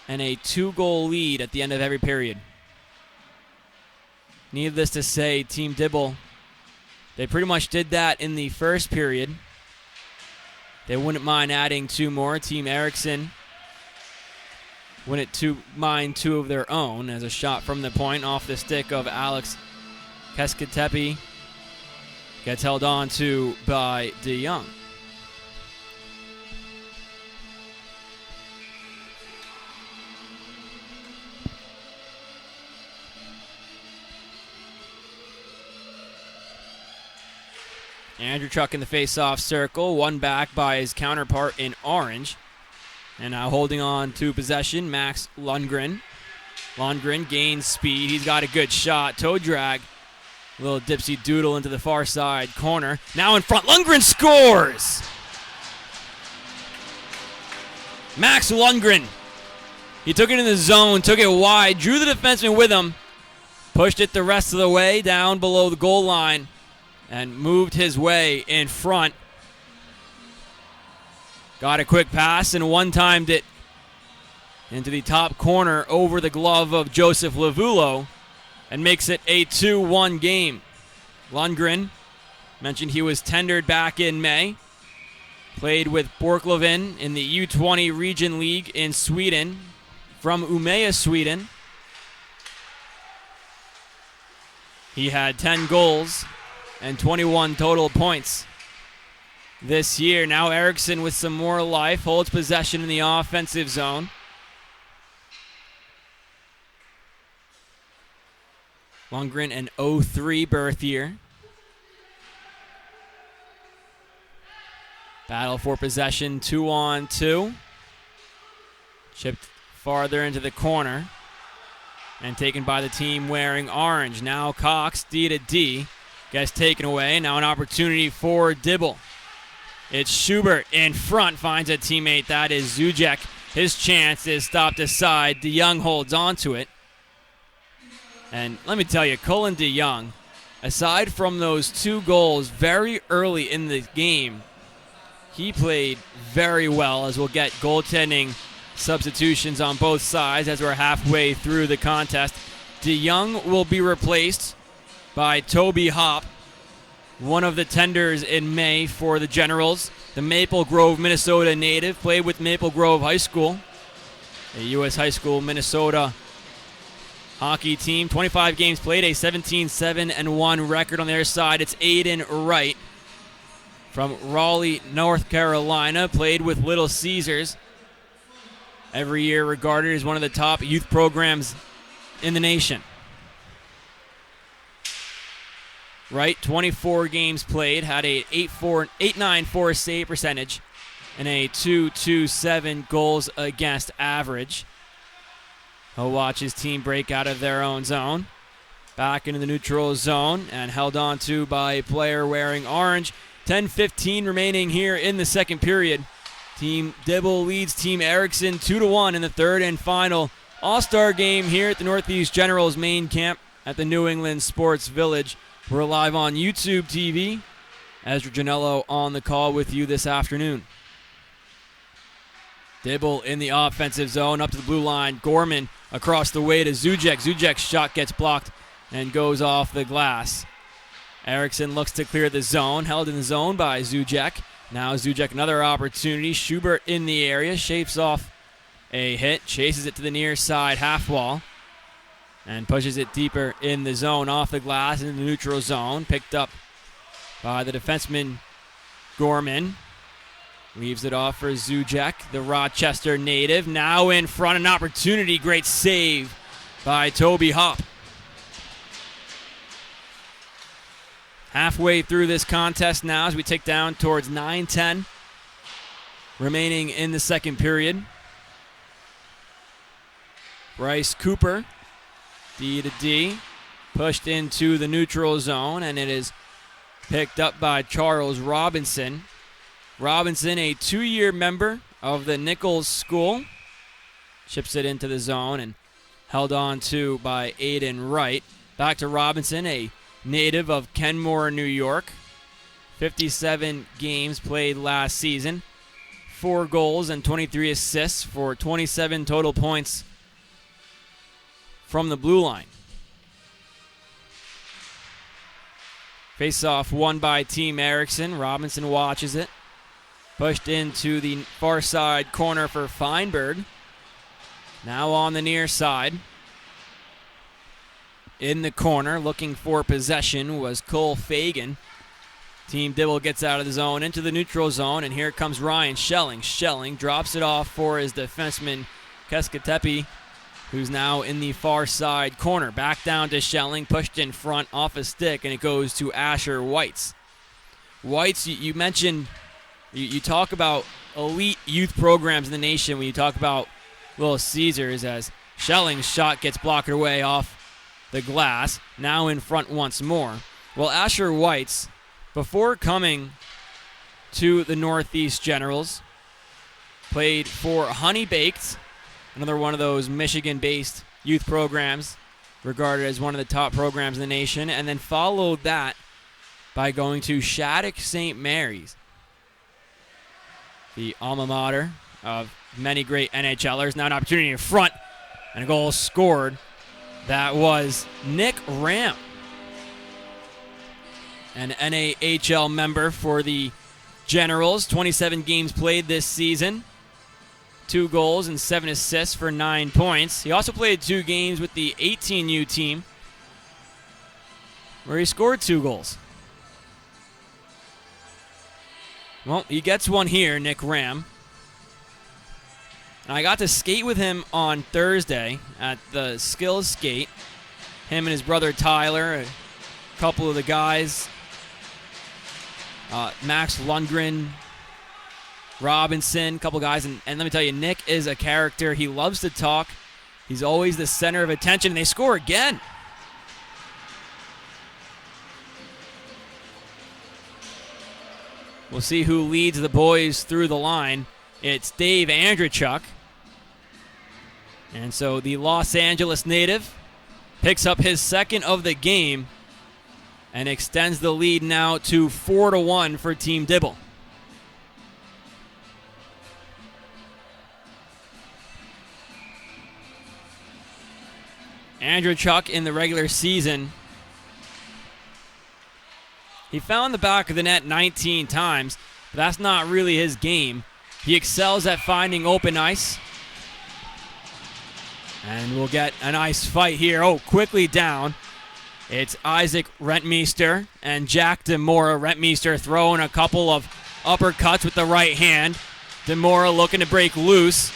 and a 2-goal lead at the end of every period. Needless to say, Team Dibble, they pretty much did that in the first period. They wouldn't mind adding 2 more. Team Erikson wouldn't mind 2 of their own, as a shot from the point off the stick of Alex Keskatepe gets held on to by DeYoung. Andrew Truck in the face-off circle, won back by his counterpart in orange. And now holding on to possession, Max Lundgren. Lundgren gains speed. He's got a good shot. Toe drag. A little dipsy doodle into the far side corner. Now in front, Lundgren scores! Max Lundgren. He took it in the zone, took it wide, drew the defenseman with him, pushed it the rest of the way down below the goal line, and moved his way in front. Got a quick pass and one-timed it into the top corner over the glove of Joseph Lavulo and makes it a 2-1 game. Lundgren, mentioned he was tendered back in May. Played with Borklöven in the U20 Region League in Sweden from Umeå, Sweden. He had 10 goals and 21 total points this year. Now Erikson with some more life, holds possession in the offensive zone. Lundgren, an 03 birth year. Battle for possession, 2-on-2. Chipped farther into the corner and taken by the team wearing orange. Now Cox, D to D, gets taken away. Now an opportunity for Dibble. It's Schubert in front, finds a teammate. That is Zuzek. His chance is stopped aside. DeYoung holds on to it. And let me tell you, Cullen DeYoung, aside from those 2 goals very early in the game, he played very well, as we'll get goaltending substitutions on both sides as we're halfway through the contest. DeYoung will be replaced by Toby Hopp, one of the tenders in May for the Generals. The Maple Grove, Minnesota native, played with Maple Grove High School, a U.S. high school Minnesota hockey team. 25 games played, a 17-7-1 record on their side. It's Aidan Wright from Raleigh, North Carolina, played with Little Caesars. Every year regarded as one of the top youth programs in the nation. Wright, 24 games played, had a 8.94 save percentage and a 2.27 goals against average. He'll watch his team break out of their own zone. Back into the neutral zone and held on to by a player wearing orange. 10:15 remaining here in the second period. Team Dibble leads Team Erikson 2-1 in the third and final All-Star game here at the Northeast Generals Main Camp at the New England Sports Village. We're live on YouTube TV. Ezra Janello on the call with you this afternoon. Dibble in the offensive zone, up to the blue line. Gorman across the way to Zuzek. Zuzek's shot gets blocked and goes off the glass. Erikson looks to clear the zone, held in the zone by Zuzek. Now Zuzek, another opportunity. Schubert in the area, shapes off a hit, chases it to the near side half wall, and pushes it deeper in the zone, off the glass, in the neutral zone. Picked up by the defenseman Gorman. Leaves it off for Zuzek, the Rochester native. Now in front, an opportunity. Great save by Toby Hopp. Halfway through this contest now as we take down towards 9:10 remaining in the second period. Bryce Cooper, D to D, pushed into the neutral zone, and it is picked up by Charles Robinson. Robinson, a 2-year member of the Nichols School, chips it into the zone and held on to by Aidan Wright. Back to Robinson, a native of Kenmore, New York. 57 games played last season. 4 goals and 23 assists for 27 total points from the blue line. Face-off won by Team Erikson. Robinson watches it. Pushed into the far side corner for Feinberg. Now on the near side. In the corner, looking for possession, was Cole Fagan. Team Dibble gets out of the zone into the neutral zone, and here comes Ryan Schelling. Schelling drops it off for his defenseman, Keskatepe, who's now in the far side corner. Back down to Schelling, pushed in front off a stick, and it goes to Asher Weitz. Weitz, you mentioned... You talk about elite youth programs in the nation when you talk about Little Caesars, as Schelling's shot gets blocked away off the glass, now in front once more. Well, Asher Weitz, before coming to the Northeast Generals, played for Honey Baked, another one of those Michigan-based youth programs, regarded as one of the top programs in the nation, and then followed that by going to Shattuck St. Mary's, the alma mater of many great NHLers. Now an opportunity in front, and a goal scored. That was Nick Ram, an NAHL member for the Generals. 27 games played this season. 2 goals and 7 assists for 9 points. He also played 2 games with the 18U team, where he scored 2 goals. Well, he gets one here, Nick Ram. And I got to skate with him on Thursday at the Skills Skate. Him and his brother Tyler, a couple of the guys, Max Lundgren, Robinson, a couple guys. And let me tell you, Nick is a character. He loves to talk. He's always the center of attention, and they score again. We'll see who leads the boys through the line. It's Dave Andrzejczuk. And so the Los Angeles native picks up his second of the game and extends the lead now to 4-1 for Team Dibble. Andrzejczuk in the regular season, he found the back of the net 19 times, but that's not really his game. He excels at finding open ice. And we'll get an ice fight here. Oh, quickly down. It's Isaac Rentmeester and Jack Damora. Rentmeester throwing a couple of uppercuts with the right hand. Damora looking to break loose.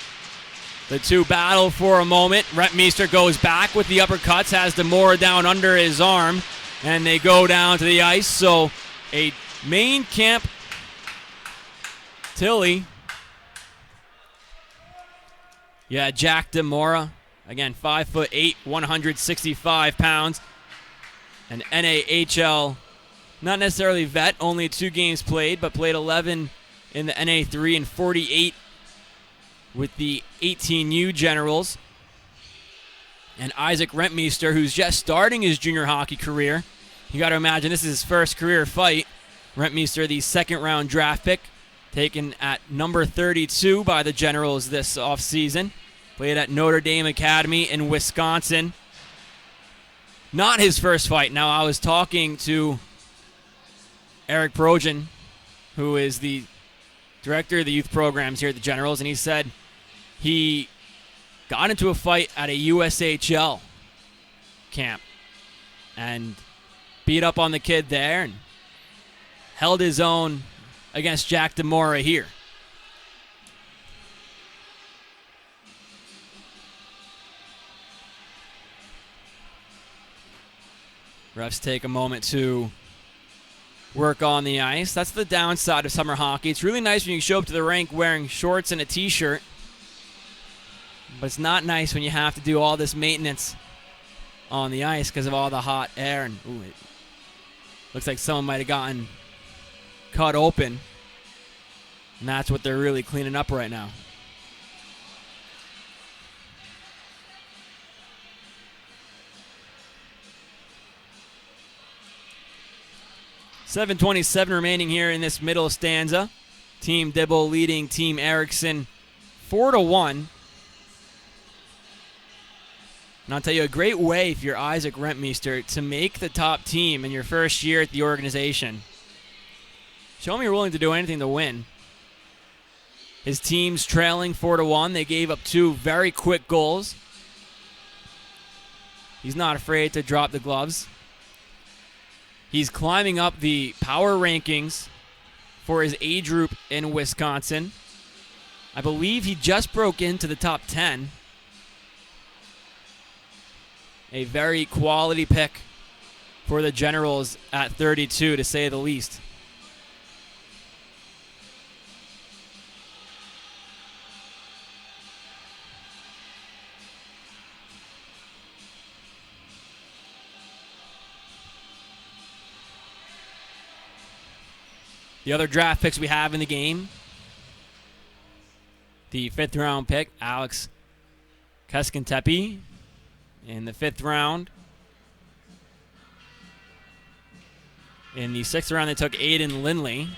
The two battle for a moment. Rentmeester goes back with the uppercuts, has Damora down under his arm, and they go down to the ice. So a main camp Tilly. Yeah, Jack Damora. Again, 5'8", 165 pounds. An NAHL, not necessarily vet, only 2 games played, but played 11 in the NA3 and 48 with the 18U Generals. And Isaac Rentmeester, who's just starting his junior hockey career. You got to imagine this is his first career fight. Rentmeester, the second-round draft pick taken at number 32 by the Generals this offseason. Played at Notre Dame Academy in Wisconsin. Not his first fight. Now, I was talking to Eric Projan, who is the director of the youth programs here at the Generals, and he said he got into a fight at a USHL camp and beat up on the kid there and held his own against Jack Damora here. Refs take a moment to work on the ice. That's the downside of summer hockey. It's really nice when you show up to the rink wearing shorts and a t-shirt, but it's not nice when you have to do all this maintenance on the ice because of all the hot air. And it looks like someone might have gotten cut open, and that's what they're really cleaning up right now. .7:27 remaining here in this middle stanza. Team Dibble leading Team Erikson 4-1. And I'll tell you, a great way if you're Isaac Rentmeester to make the top team in your first year at the organization. Show me you're willing to do anything to win. His team's trailing 4-1. They gave up 2 very quick goals. He's not afraid to drop the gloves. He's climbing up the power rankings for his age group in Wisconsin. I believe he just broke into the top 10. A very quality pick for the Generals at 32, to say the least. The other draft picks we have in the game, the 5th round pick, Alex Keskentepi, in the 5th round. In the 6th round, they took Aiden Lindley.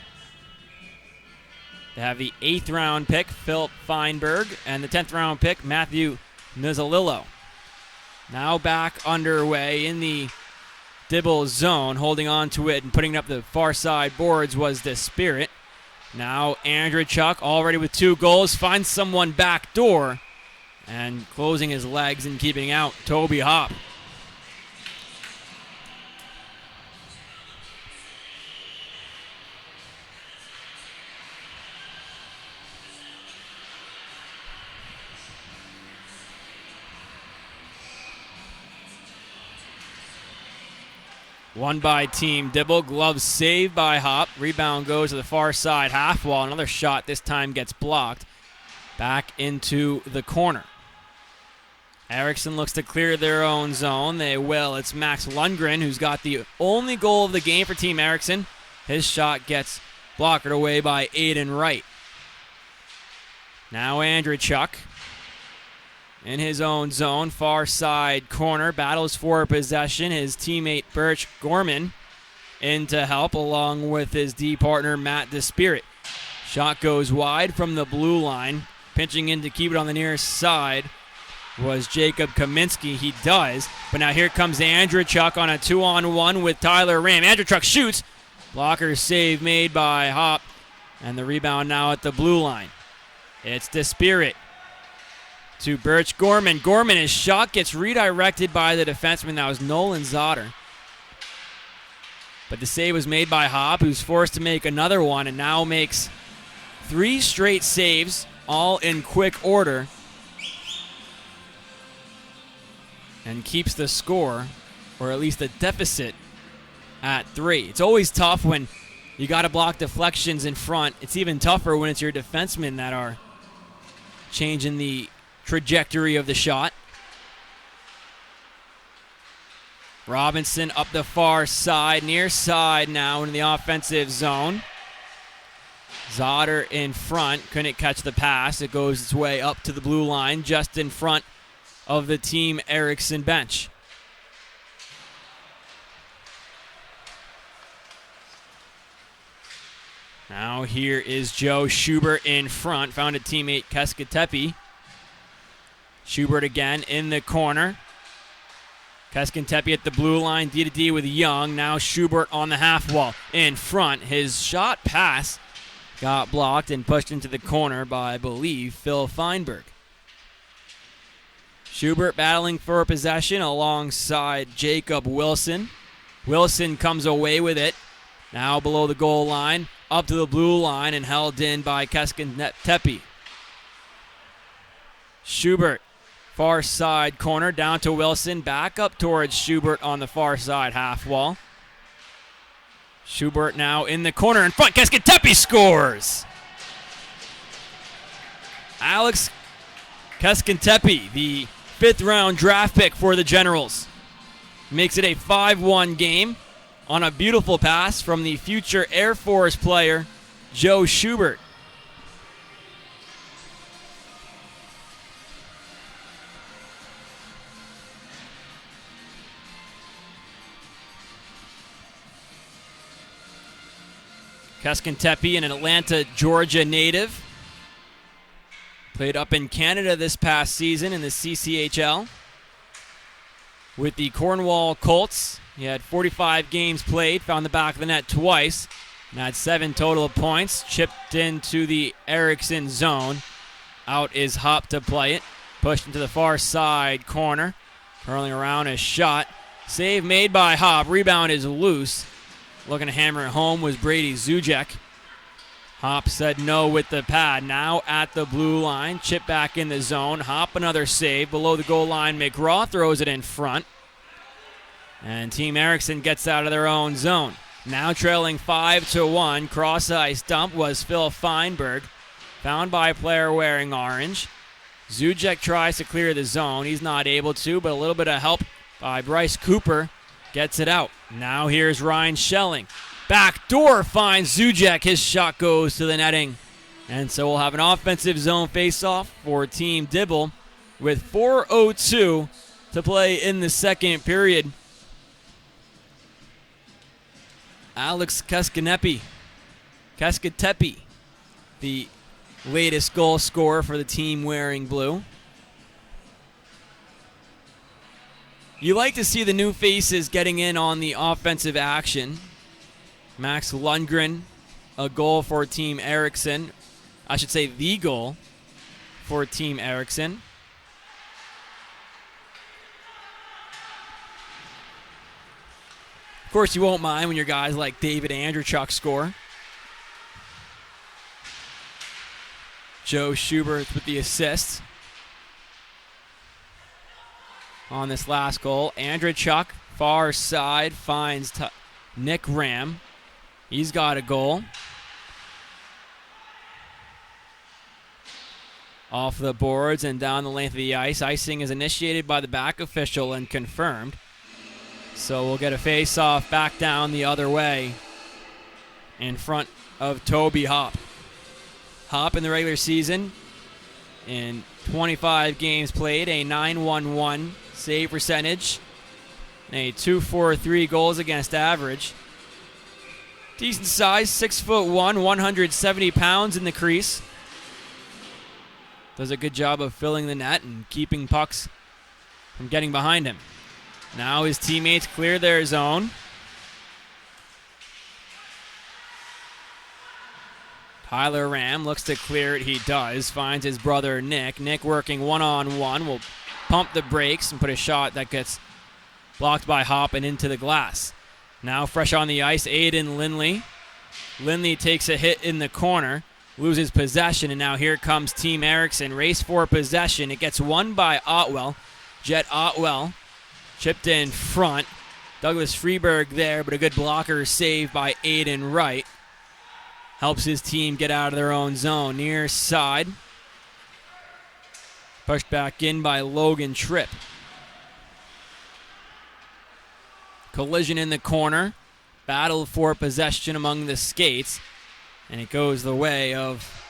They have the 8th round pick, Philip Feinberg, and the 10th round pick, Matthew Nizzolillo. Now back underway in the Dibble zone, holding on to it and putting up the far side boards was the Spirit. Now Andrew Chuck, already with 2 goals, finds someone back door and closing his legs and keeping out Toby Hop. Won by Team Dibble. Glove saved by Hop. Rebound goes to the far side half wall. Another shot this time gets blocked. Back into the corner. Erikson looks to clear their own zone. They will. It's Max Lundgren who's got the only goal of the game for Team Erikson. His shot gets blocked away by Aidan Wright. Now Andrew Chuck in his own zone, far side corner, battles for possession. His teammate Birch Gorman in to help, along with his D partner Matt DeSpirit. Shot goes wide from the blue line. Pinching in to keep it on the near side was Jacob Kaminsky. He does, but now here comes Andrew Chuck on a 2-on-1 with Tyler Ram. Andrew Chuck shoots. Blocker save made by Hop, and the rebound now at the blue line. It's DeSpirit to Birch Gorman. Gorman, his shot gets redirected by the defenseman. That was Nolan Zotter. But the save was made by Hop, who's forced to make another one and now makes 3 straight saves, all in quick order, and keeps the score, or at least the deficit, at 3. It's always tough when you got to block deflections in front. It's even tougher when it's your defensemen that are changing the trajectory of the shot. Robinson up the far side, near side now in the offensive zone. Zotter in front, couldn't catch the pass. It goes its way up to the blue line, just in front of the Team Erikson bench. Now here is Joe Schubert in front. Found a teammate, Keskatepe. Schubert again in the corner. Keskatepe at the blue line, D-to-D with Young. Now Schubert on the half wall in front. His shot pass got blocked and pushed into the corner by, I believe, Phil Feinberg. Schubert battling for possession alongside Jacob Wilson. Wilson comes away with it. Now below the goal line, up to the blue line and held in by Keskatepe. Schubert, far side corner, down to Wilson, back up towards Schubert on the far side half wall. Schubert now in the corner in front. Keskatepe scores! Alex Keskatepe, the 5th round draft pick for the Generals, makes it a 5-1 game on a beautiful pass from the future Air Force player, Joe Schubert. Keskatepe, an Atlanta, Georgia native. Played up in Canada this past season in the CCHL. With the Cornwall Colts, he had 45 games played, found the back of the net twice, and had 7 total points. Chipped into the Erikson zone. Out is Hop to play it. Pushed into the far side corner. Curling around a shot. Save made by Hop. Rebound is loose. Looking to hammer it home was Brady Zuzek. Hop said no with the pad. Now at the blue line. Chip back in the zone. Hop another save. Below the goal line, McGraw throws it in front. And Team Erikson gets out of their own zone. Now trailing 5-1. Cross ice dump was Phil Feinberg. Found by a player wearing orange. Zuzek tries to clear the zone. He's not able to, but a little bit of help by Bryce Cooper gets it out. Now here's Ryan Schelling. Back door finds Zuzek. His shot goes to the netting. And so we'll have an offensive zone faceoff for Team Dibble with 4:02 to play in the second period. Alex Keskatepe, the latest goal scorer for the team wearing blue. You like to see the new faces getting in on the offensive action. Max Lundgren, a goal for Team Erikson. I should say the goal for Team Erikson. Of course, you won't mind when your guys like David Andrechuk score. Joe Schubert with the assist on this last goal. Andrechuk, far side, finds Nick Ram. He's got a goal. Off the boards and down the length of the ice. Icing is initiated by the back official and confirmed. So we'll get a face-off back down the other way in front of Toby Hop. Hop in the regular season in 25 games played, a .911 save percentage, and a .243 goals against average. Decent size, 6'1", 170 pounds in the crease. Does a good job of filling the net and keeping pucks from getting behind him. Now his teammates clear their zone. Tyler Ram looks to clear it. He does. Finds his brother Nick. Nick working one-on-one. Will pump the brakes and put a shot that gets blocked by Hop and into the glass. Now fresh on the ice, Aiden Lindley. Lindley takes a hit in the corner. Loses possession, and now here comes Team Erikson. Race for possession. It gets won by Otwell. Jet Otwell. Chipped in front. Douglas Freberg there, but a good blocker save by Aidan Wright. Helps his team get out of their own zone. Near side. Pushed back in by Logan Tripp. Collision in the corner. Battle for possession among the skates. And it goes the way of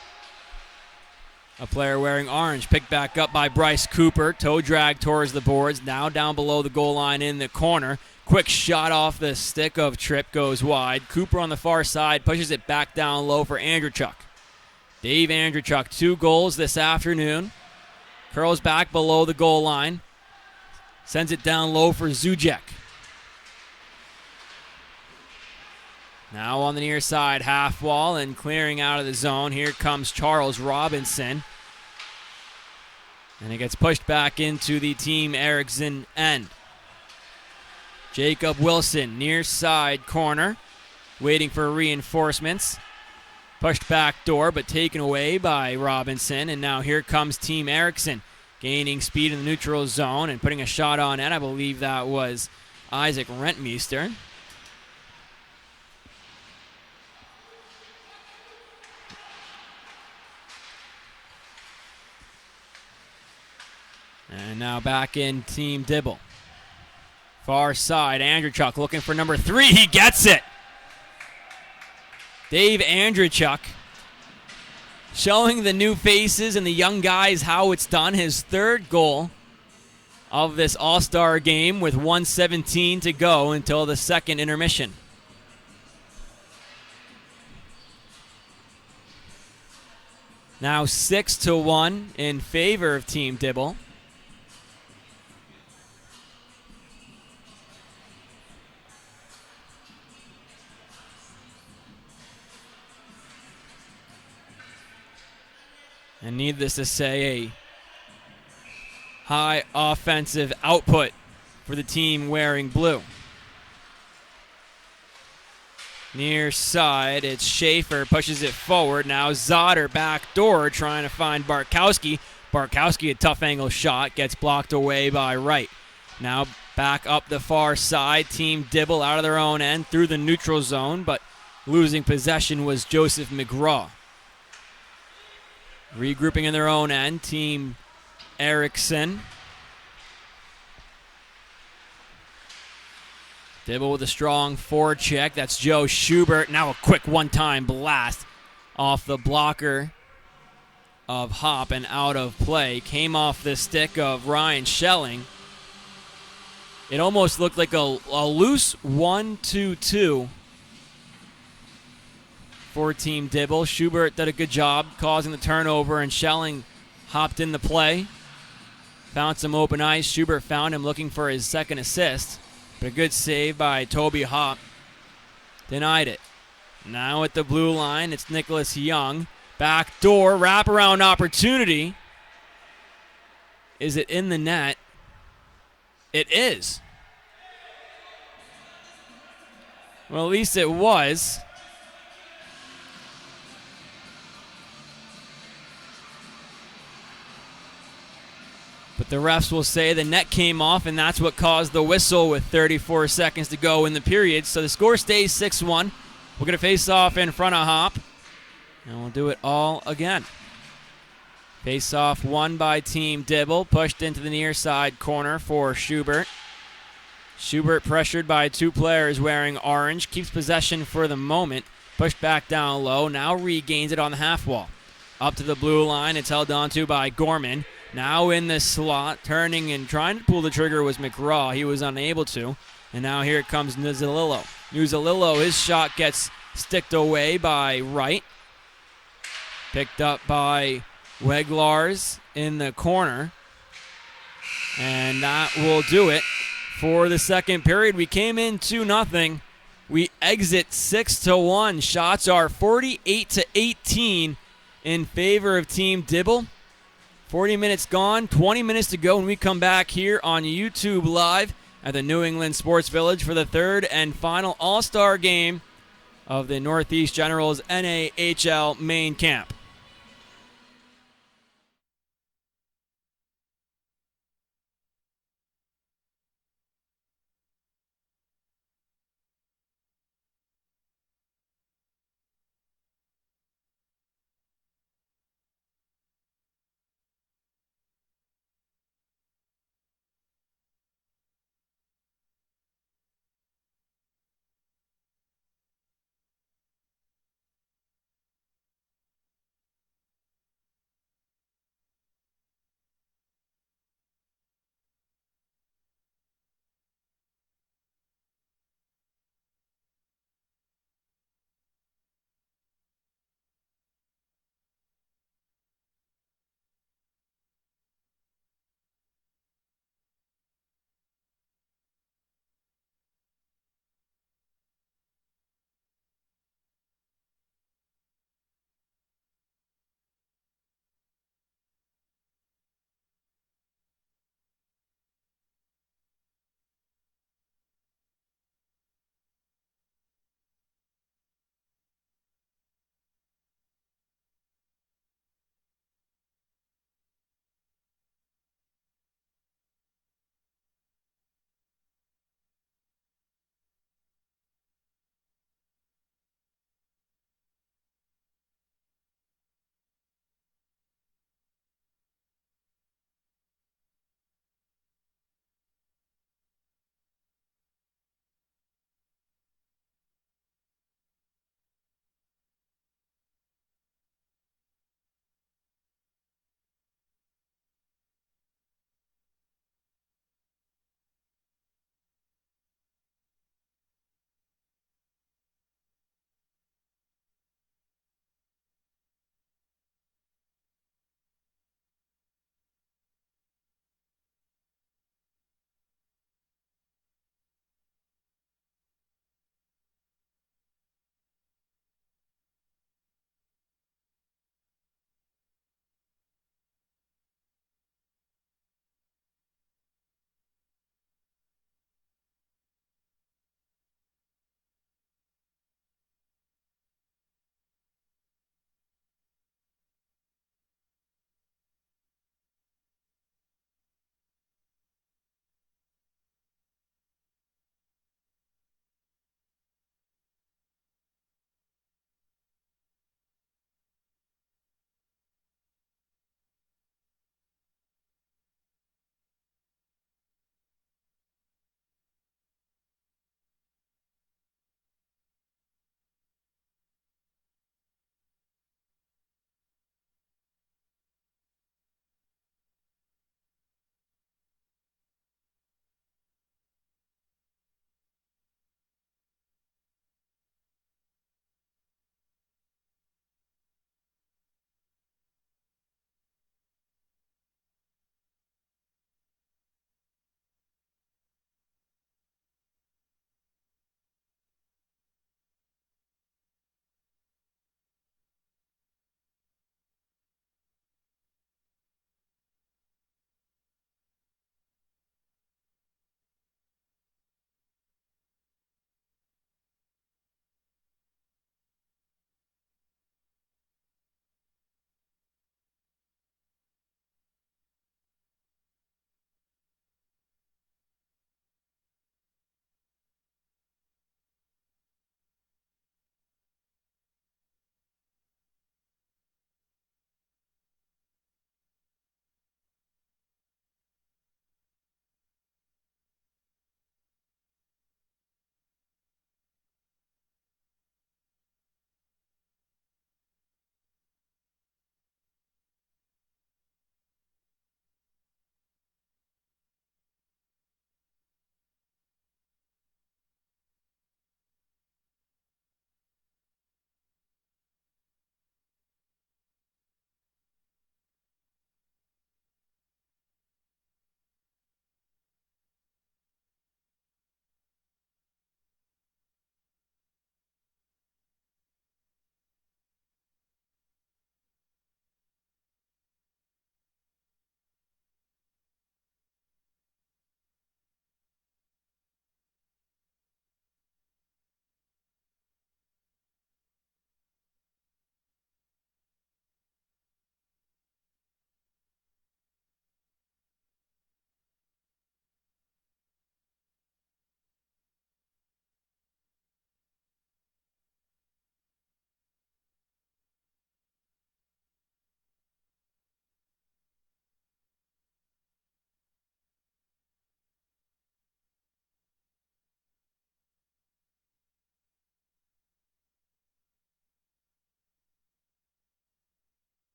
A player wearing orange, picked back up by Bryce Cooper. Toe drag towards the boards, now down below the goal line in the corner. Quick shot off the stick of Tripp, goes wide. Cooper on the far side pushes it back down low for Andrechuk. Dave Andrechuk, 2 goals this afternoon. Curls back below the goal line. Sends it down low for Zuzek. Now on the near side, half wall and clearing out of the zone. Here comes Charles Robinson. And it gets pushed back into the Team Erikson end. Jacob Wilson, near side corner, waiting for reinforcements. Pushed back door, but taken away by Robinson. And now here comes Team Erikson, gaining speed in the neutral zone and putting a shot on net. I believe that was Isaac Rentmeester. And now back in Team Dibble. Far side, Andrechuk looking for number 3. He gets it. Dave Andrechuk showing the new faces and the young guys how it's done. His 3rd goal of this All-Star game with 1:17 to go until the 2nd intermission. Now 6-1 in favor of Team Dibble. And needless to say, a high offensive output for the team wearing blue. Near side, it's Schaefer, pushes it forward. Now Zotter backdoor trying to find Barkowski. Barkowski, a tough angle shot, gets blocked away by Wright. Now back up the far side, Team Dibble out of their own end through the neutral zone, but losing possession was Joseph McGraw. Regrouping in their own end, Team Erikson. Dibble with a strong forecheck. That's Joe Schubert. Now a quick one-time blast off the blocker of Hop and out of play. Came off the stick of Ryan Schelling. It almost looked like a loose 1-2-2 for Team Dibble. Schubert did a good job causing the turnover, and Schelling hopped in the play. Found some open ice. Schubert found him looking for his 2nd assist, but a good save by Toby Hop denied it. Now at the blue line, it's Nicholas Young. Backdoor wraparound opportunity. Is it in the net? It is. Well, at least it was. But the refs will say the net came off, and that's what caused the whistle with 34 seconds to go in the period. So the score stays 6-1. We're going to face off in front of Hop, and we'll do it all again. Face off won by Team Dibble, pushed into the near side corner for Schubert. Schubert pressured by 2 players wearing orange, keeps possession for the moment, pushed back down low, now regains it on the half wall. Up to the blue line, it's held onto by Gorman. Now in the slot, turning and trying to pull the trigger was McGraw. He was unable to. And now here comes Nuzzolillo. Nuzzolillo, his shot gets sticked away by Wright. Picked up by Weglars in the corner. And that will do it for the 2nd period. We came in 2-0. We exit 6-1. Shots are 48-18 in favor of Team Dibble. 40 minutes gone, 20 minutes to go when we come back here on YouTube Live at the New England Sports Village for the 3rd and final All-Star game of the Northeast Generals NAHL Main Camp.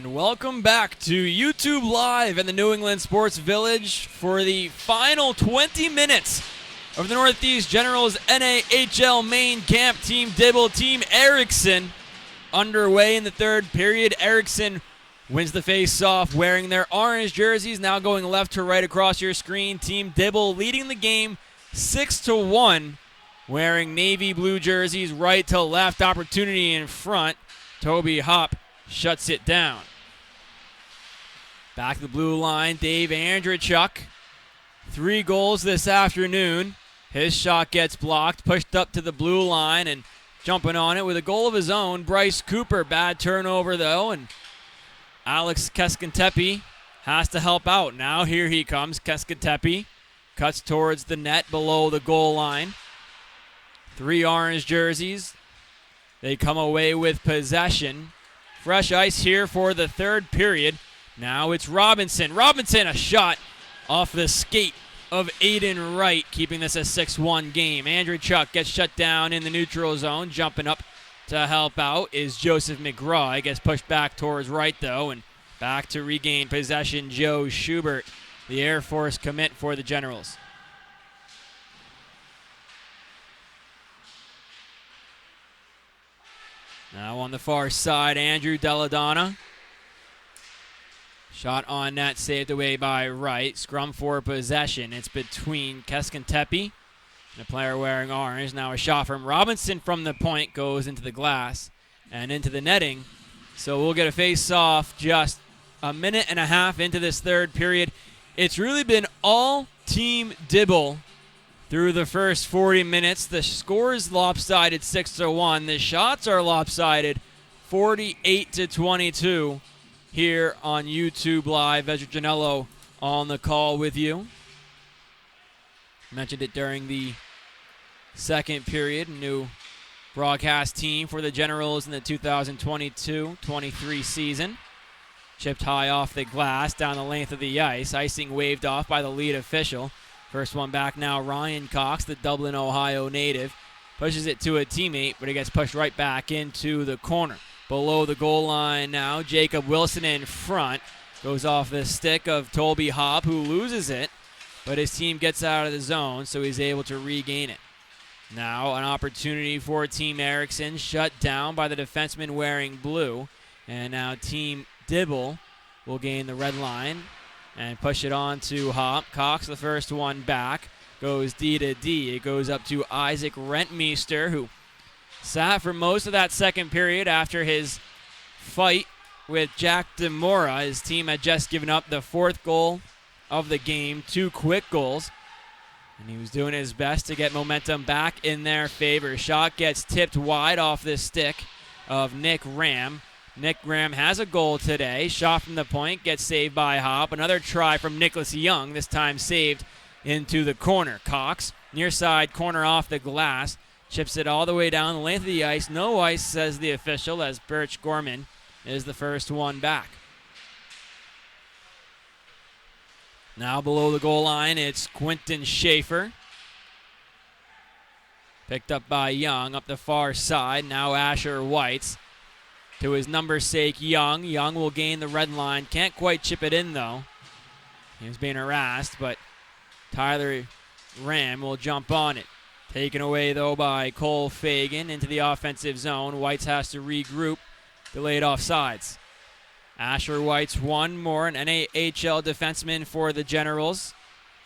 And welcome back to YouTube Live in the New England Sports Village for the final 20 minutes of the Northeast Generals NAHL Main Camp. Team Dibble, Team Erikson underway in the third period. Erikson wins the face-off wearing their orange jerseys. Now going left to right across your screen. Team Dibble leading the game 6-1, wearing navy blue jerseys right to left. Opportunity in front. Toby Hop shuts it down. Back to the blue line, Dave Andrzejczuk. 3 goals this afternoon. His shot gets blocked, pushed up to the blue line, and jumping on it with a goal of his own, Bryce Cooper. Bad turnover, though, and Alex Keskentepi has to help out. Now here he comes. Keskentepi cuts towards the net below the goal line. 3 orange jerseys. They come away with possession. Fresh ice here for the third period. Now it's Robinson. Robinson, a shot off the skate of Aidan Wright, keeping this a 6-1 game. Andrzejczuk gets shut down in the neutral zone. Jumping up to help out is Joseph McGraw. He gets pushed back towards right, though, and back to regain possession, Joe Schubert, the Air Force commit for the Generals. Now on the far side, Andrew Deladonna. Shot on net, saved away by Wright. Scrum for possession. It's between Keskentepi and a player wearing orange. Now a shot from Robinson from the point goes into the glass and into the netting. So we'll get a face-off just a minute and a half into this third period. It's really been all Team Dibble through the first 40 minutes. The score is lopsided 6-1. The shots are lopsided 48-22 here on YouTube Live. Ezra Janello on the call with you. Mentioned it during the second period. New broadcast team for the Generals in the 2022-23 season. Chipped high off the glass down the length of the ice. Icing waved off by the lead official. First one back now, Ryan Cox, the Dublin, Ohio native. Pushes it to a teammate, but he gets pushed right back into the corner. Below the goal line now, Jacob Wilson in front. Goes off the stick of Toby Hop, who loses it, but his team gets out of the zone, so he's able to regain it. Now an opportunity for Team Erikson, shut down by the defenseman wearing blue. And now Team Dibble will gain the red line and push it on to Hop. Cox, the first one back, goes D to D. It goes up to Isaac Rentmeester, who sat for most of that second period after his fight with Jack Damora. His team had just given up the 4th goal of the game, 2 quick goals, and he was doing his best to get momentum back in their favor. Shot gets tipped wide off the stick of Nick Ram. Nick Graham has a goal today. Shot from the point, gets saved by Hop. Another try from Nicholas Young, this time saved into the corner. Cox, near side corner off the glass, chips it all the way down the length of the ice. No ice, says the official, as Birch Gorman is the first one back. Now below the goal line, it's Quentin Schaefer. Picked up by Young up the far side. Now Asher Whites. To his number's sake, Young. Young will gain the red line. Can't quite chip it in, though. He was being harassed, but Tyler Ram will jump on it. Taken away, though, by Cole Fagan into the offensive zone. Whites has to regroup. Delayed offsides. Asher Whites one more, an NAHL defenseman for the Generals.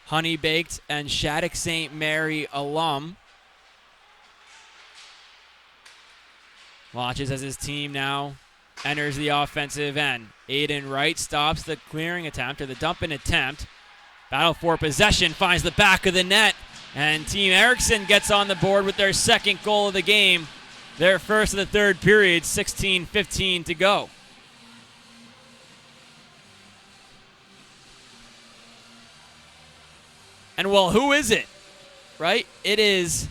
Honey Baked and Shattuck St. Mary alum. Watches as his team now enters the offensive end. Aidan Wright stops the clearing attempt, or the dumping attempt. Battle for possession, finds the back of the net, and Team Erikson gets on the board with their second goal of the game. Their first of the third period, 16:15 to go. And well, who is it? Right? It is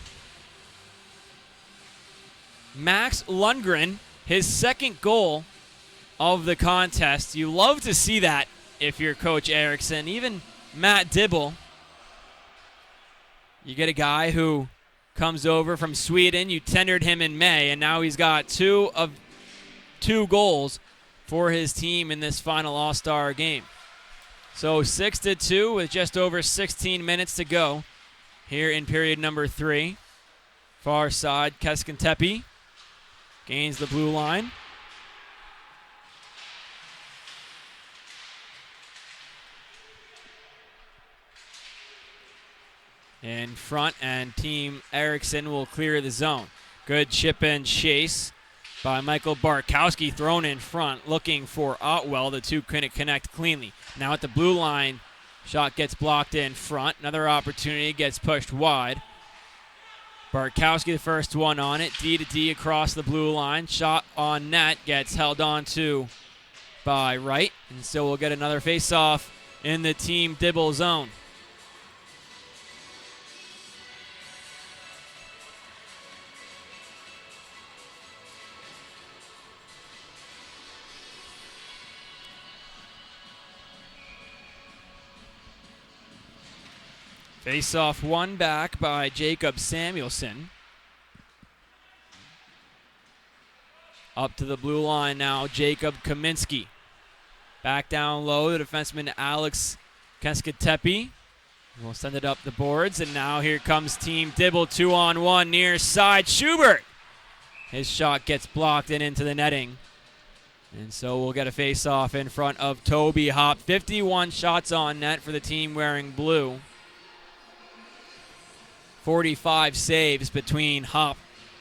Max Lundgren, his second goal of the contest. You love to see that if you're Coach Erikson. Even Matt Dibble. You get a guy who comes over from Sweden. You tendered him in May, and now he's got 2 goals for his team in this final All-Star game. So 6-2 with just over 16 minutes to go here in period number 3. Far side, Keskentepi gains the blue line. In front, and Team Erikson will clear the zone. Good chip and chase by Michael Barkowski, thrown in front, looking for Otwell. The two couldn't connect cleanly. Now at the blue line, shot gets blocked in front. Another opportunity, gets pushed wide. Barkowski the first one on it. D-to-D across the blue line. Shot on net, gets held on to by Wright. And so we'll get another face-off in the Team Dibble zone. Face-off won back by Jacob Samuelson. Up to the blue line now, Jacob Kaminsky. Back down low, the defenseman Alex Keskentepi will send it up the boards, and now here comes Team Dibble, 2-on-1 near side. Schubert! His shot gets blocked and into the netting. And so we'll get a face-off in front of Toby Hop. 51 shots on net for the team wearing blue. 45 saves between Hop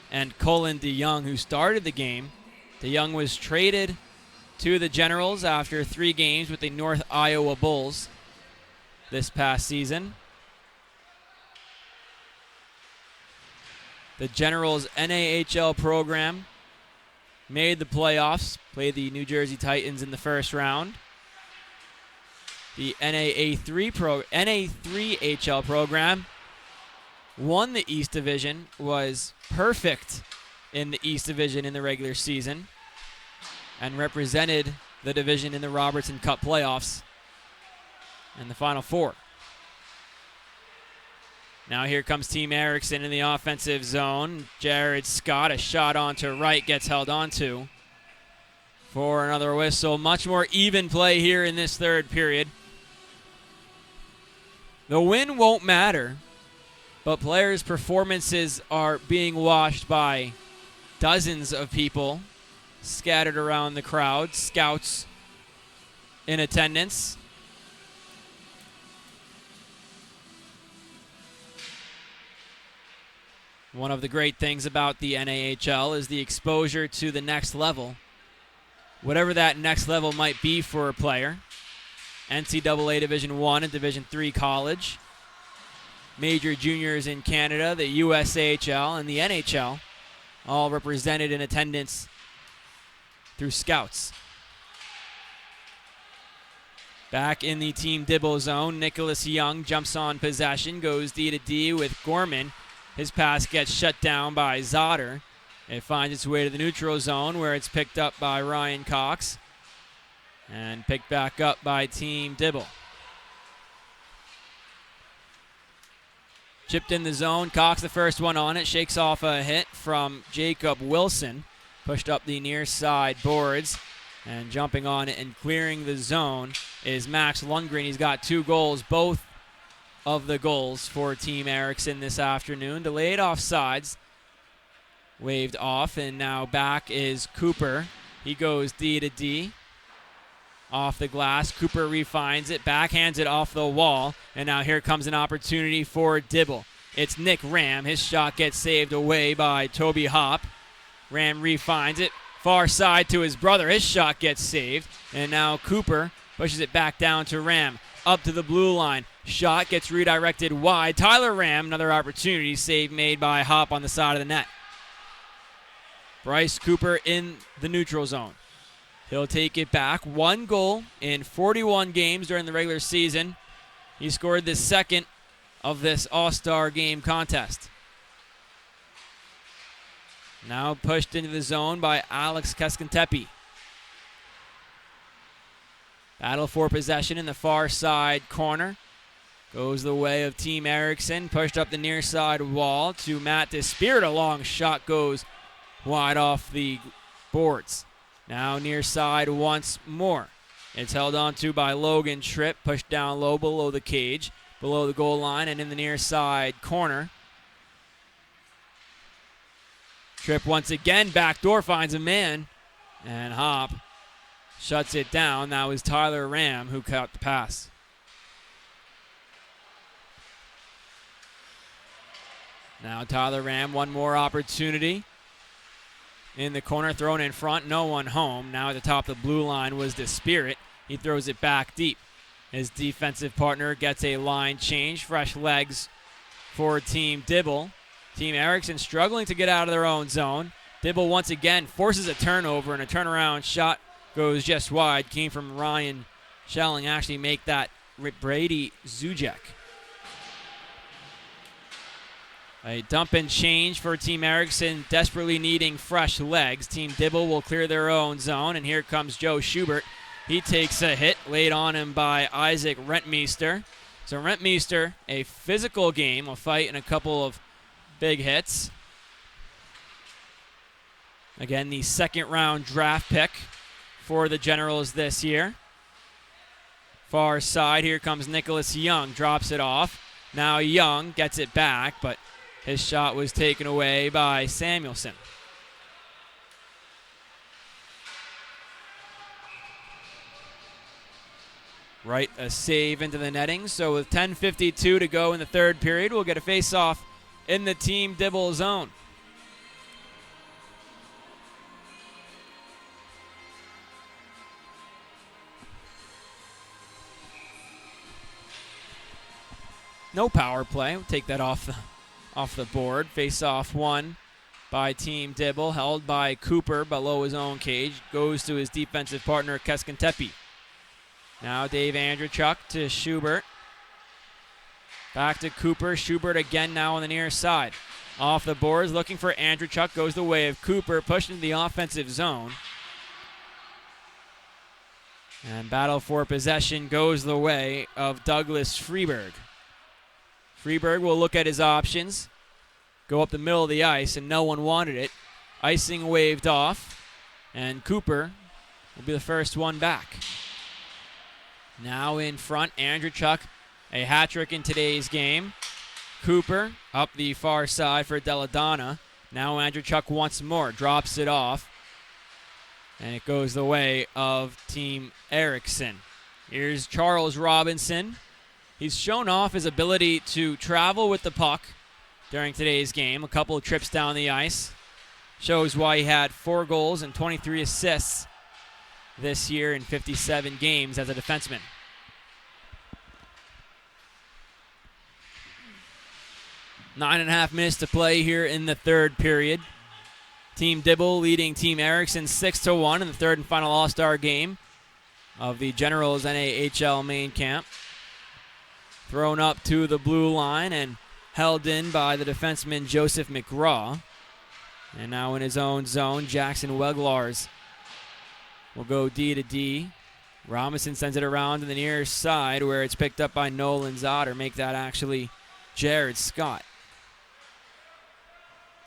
and Colin DeYoung, who started the game. DeYoung was traded to the Generals after 3 games with the North Iowa Bulls this past season. The Generals' NAHL program made the playoffs, played the New Jersey Titans in the first round. The NA3HL program won the East Division, was perfect in the East Division in the regular season, and represented the division in the Robertson Cup playoffs and the Final Four. Now here comes Team Erikson in the offensive zone. Jared Scott, a shot onto Wright, gets held onto for another whistle. Much more even play here in this third period. The win won't matter, but players' performances are being watched by dozens of people scattered around the crowd, scouts in attendance. One of the great things about the NAHL is the exposure to the next level. Whatever that next level might be for a player. NCAA Division I and Division III college. Major juniors in Canada, the USAHL, and the NHL, all represented in attendance through scouts. Back in the Team Dibble zone, Nicholas Young jumps on possession, goes D-to-D with Gorman. His pass gets shut down by Zotter. It finds its way to the neutral zone where it's picked up by Ryan Cox and picked back up by Team Dibble. Chipped in the zone. Cox the first one on it. Shakes off a hit from Jacob Wilson. Pushed up the near side boards. And jumping on it and clearing the zone is Max Lundgren. He's got 2 goals. Both of the goals for Team Erikson this afternoon. Delayed offsides. Waved off. And now back is Cooper. He goes D-to-D. Off the glass, Cooper refines it, backhands it off the wall, and now here comes an opportunity for Dibble. It's Nick Ram. His shot gets saved away by Toby Hop. Ram refines it, far side to his brother. His shot gets saved, and now Cooper pushes it back down to Ram. Up to the blue line. Shot gets redirected wide. Tyler Ram, another opportunity, save made by Hop on the side of the net. Bryce Cooper in the neutral zone. He'll take it back. 1 goal in 41 games during the regular season. He scored the second of this All-Star game contest. Now pushed into the zone by Alex Keskentepi. Battle for possession in the far side corner. Goes the way of Team Erikson. Pushed up the near side wall to Matt Despirit. A long shot goes wide off the boards. Now near side once more. It's held on to by Logan Tripp, pushed down low below the cage, below the goal line, and in the near side corner. Tripp once again, backdoor finds a man, and Hop shuts it down. That was Tyler Ram who caught the pass. Now Tyler Ram, one more opportunity. In the corner, thrown in front, no one home. Now at the top of the blue line was the Spirit. He throws it back deep. His defensive partner gets a line change. Fresh legs for Team Dibble. Team Erikson struggling to get out of their own zone. Dibble once again forces a turnover, and a turnaround shot goes just wide. Came from Ryan Schelling. Actually make that Brady Zuzek. A dump and change for Team Erikson, desperately needing fresh legs. Team Dibble will clear their own zone, and here comes Joe Schubert. He takes a hit laid on him by Isaac Rentmeester. So Rentmeester, a physical game, a fight and a couple of big hits. Again, the second round draft pick for the Generals this year. Far side, here comes Nicholas Young, drops it off. Now Young gets it back, but his shot was taken away by Samuelson. Wright a save into the netting. So with 10:52 to go in the third period, we'll get a face-off in the Team Dibble zone. No power play. We'll take that off the board. Face-off one by Team Dibble, held by Cooper below his own cage. Goes to his defensive partner, Keskentepi. Now Dave Andrechuk to Schubert. Back to Cooper. Schubert again now on the near side. Off the boards, looking for Andrechuk. Goes the way of Cooper, pushed into the offensive zone. And battle for possession goes the way of Douglas Freberg. Freberg will look at his options. Go up the middle of the ice, and no one wanted it. Icing waved off, and Cooper will be the first one back. Now in front, Andrechuk, a hat trick in today's game. Cooper up the far side for Deladonna. Now Andrechuk once more, drops it off, and it goes the way of Team Erikson. Here's Charles Robinson. He's shown off his ability to travel with the puck during today's game. A couple of trips down the ice. Shows why he had 4 goals and 23 assists this year in 57 games as a defenseman. Nine and a half minutes to play here in the third period. Team Dibble leading Team Erikson 6-1 in the third and final All-Star game of the Generals NAHL Main Camp. Thrown up to the blue line and held in by the defenseman Joseph McGraw. And now in his own zone, Jackson Weglars will go D to D. Robinson sends it around to the near side where it's picked up by Nolan Zotter. Make that actually Jared Scott.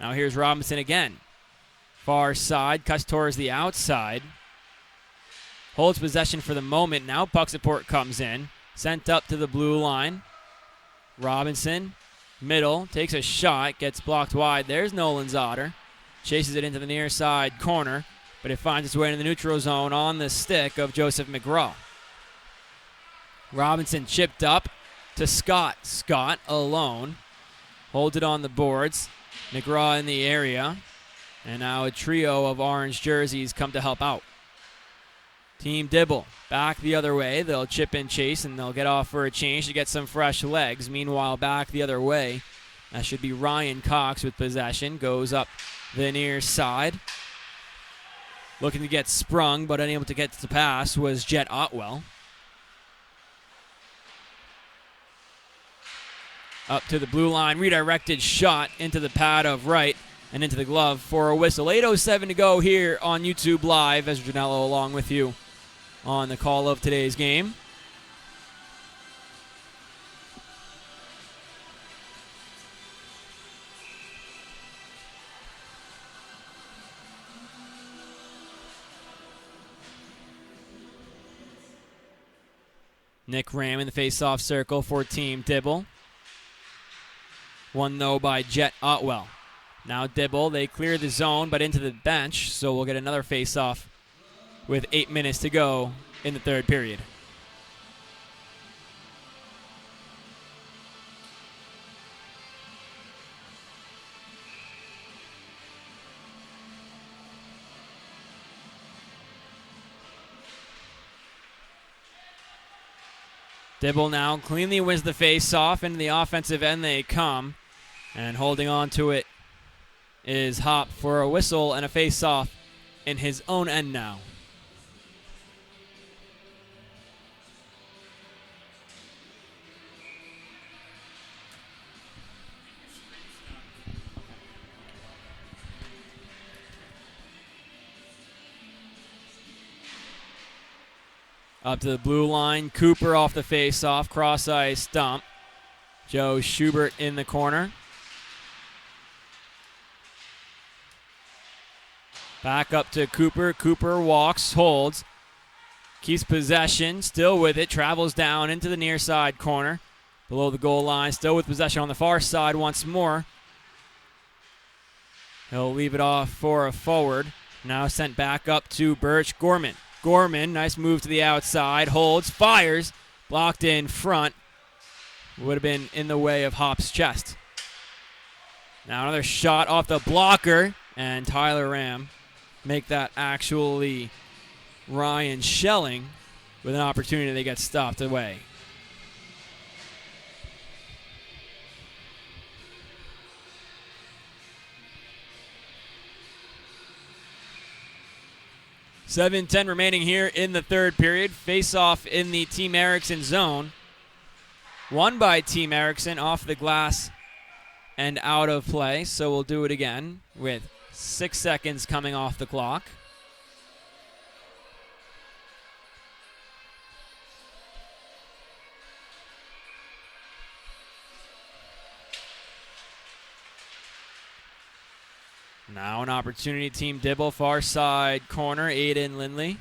Now here's Robinson again. Far side, cuts towards the outside. Holds possession for the moment. Now puck support comes in. Sent up to the blue line. Robinson, middle, takes a shot, gets blocked wide. There's Nolan Zotter. Chases it into the near side corner, but it finds its way into the neutral zone on the stick of Joseph McGraw. Robinson chipped up to Scott. Scott alone. Holds it on the boards. McGraw in the area. And now a trio of orange jerseys come to help out. Team Dibble back the other way. They'll chip and chase, and they'll get off for a change to get some fresh legs. Meanwhile, back the other way, that should be Ryan Cox with possession. Goes up the near side. Looking to get sprung, but unable to get to the pass was Jet Otwell. Up to the blue line. Redirected shot into the pad of Wright and into the glove for a whistle. 8:07 to go here on YouTube Live. Ezra Janello along with you on the call of today's game. Nick Ram in the face-off circle for Team Dibble. Won, though, by Jet Otwell. Now Dibble, they clear the zone, but into the bench, so we'll get another face-off with 8 minutes to go in the third period. Dibble now cleanly wins the face-off. Into the offensive end they come. And holding on to it is Hop for a whistle and a face-off in his own end now. Up to the blue line, Cooper off the face-off, cross-ice stump. Joe Schubert in the corner. Back up to Cooper. Cooper walks, holds, keeps possession, still with it, travels down into the near side corner, below the goal line, still with possession on the far side once more. He'll leave it off for a forward. Now sent back up to Birch Gorman. Gorman, nice move to the outside, holds, fires, blocked in front. Would have been in the way of Hop's chest. Now another shot off the blocker, and Tyler Ram make that actually Ryan Schelling with an opportunity to get stopped away. $7:10 remaining here in the third period. Face-off in the Team Erikson zone. Won by Team Erikson off the glass and out of play. So we'll do it again with 6 seconds coming off the clock. Now an opportunity, Team Dibble, far side corner, Aiden Lindley.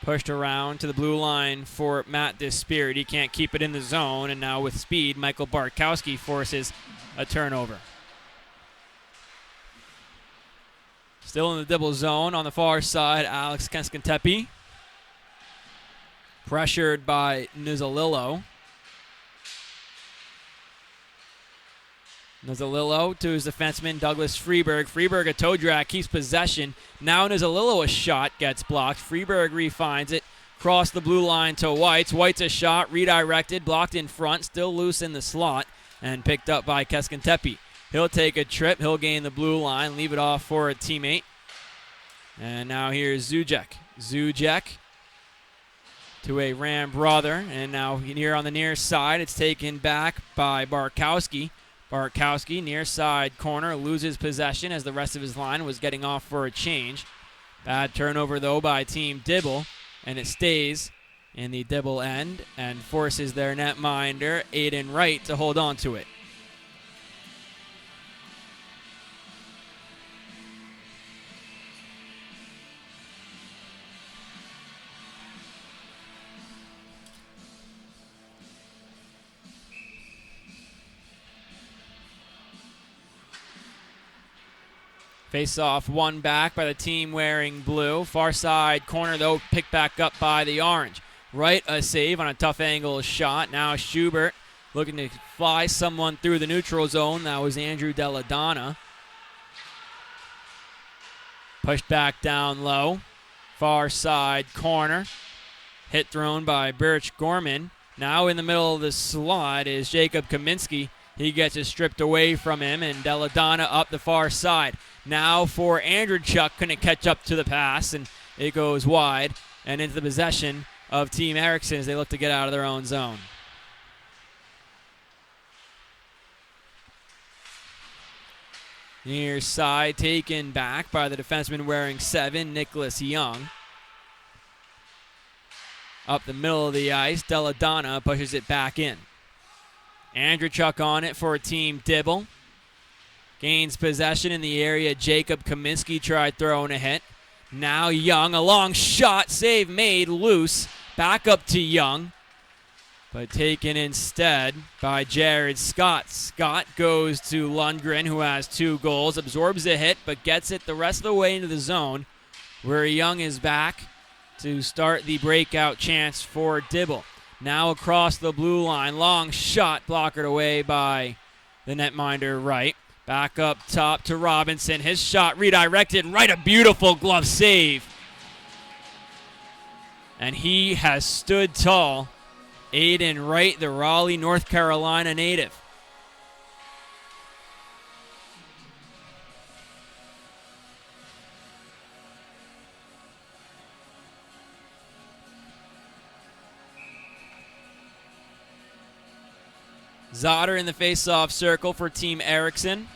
Pushed around to the blue line for Matt Despirit. He can't keep it in the zone, and now with speed, Michael Barkowski forces a turnover. Still in the Dibble zone on the far side, Alex Keskentepe. Pressured by Nizzolillo. Nizzolillo to his defenseman, Douglas Freberg. Freberg, a toe drag, keeps possession. Now Nizzolillo, a shot gets blocked. Freberg refines it. Cross the blue line to Whites. Whites a shot, redirected, blocked in front, still loose in the slot, and picked up by Keskentepe. He'll take a trip. He'll gain the blue line, leave it off for a teammate. And now here's Zuzek. Zuzek to a Ram brother. And now here on the near side, it's taken back by Barkowski. Barkowski, near side corner, loses possession as the rest of his line was getting off for a change. Bad turnover, though, by Team Dibble, and it stays in the Dibble end and forces their netminder, Aidan Wright, to hold on to it. Face-off won back by the team wearing blue. Far side corner, though, picked back up by the orange. Wright a save on a tough angle shot. Now Schubert looking to fly someone through the neutral zone. That was Andrew Deladonna. Pushed back down low. Far side corner. Hit thrown by Birch Gorman. Now in the middle of the slot is Jacob Kaminsky. He gets it stripped away from him, and Deladonna up the far side. Now for Andrewchuk, couldn't catch up to the pass, and it goes wide and into the possession of Team Erikson as they look to get out of their own zone. Near side taken back by the defenseman wearing 7, Nicholas Young. Up the middle of the ice, Deladonna pushes it back in. Andrewchuk on it for Team Dibble. Gains possession in the area. Jacob Kaminsky tried throwing a hit. Now Young, a long shot, save made, loose back up to Young, but taken instead by Jared Scott. Scott goes to Lundgren, who has 2 goals, absorbs the hit, but gets it the rest of the way into the zone, where Young is back to start the breakout chance for Dibble. Now across the blue line, long shot blockered away by the netminder Wright. Back up top to Robinson. His shot redirected right, a beautiful glove save. And he has stood tall. Aidan Wright, the Raleigh, North Carolina native. Zotter in the face-off circle for Team Erikson.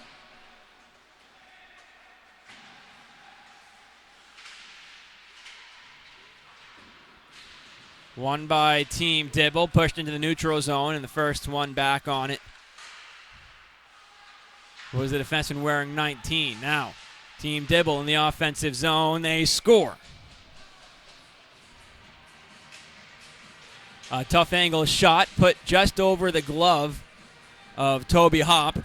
One by Team Dibble, pushed into the neutral zone, and the first one back on it was the defenseman wearing 19. Now, Team Dibble in the offensive zone, they score. A tough angle shot put just over the glove of Toby Hopp.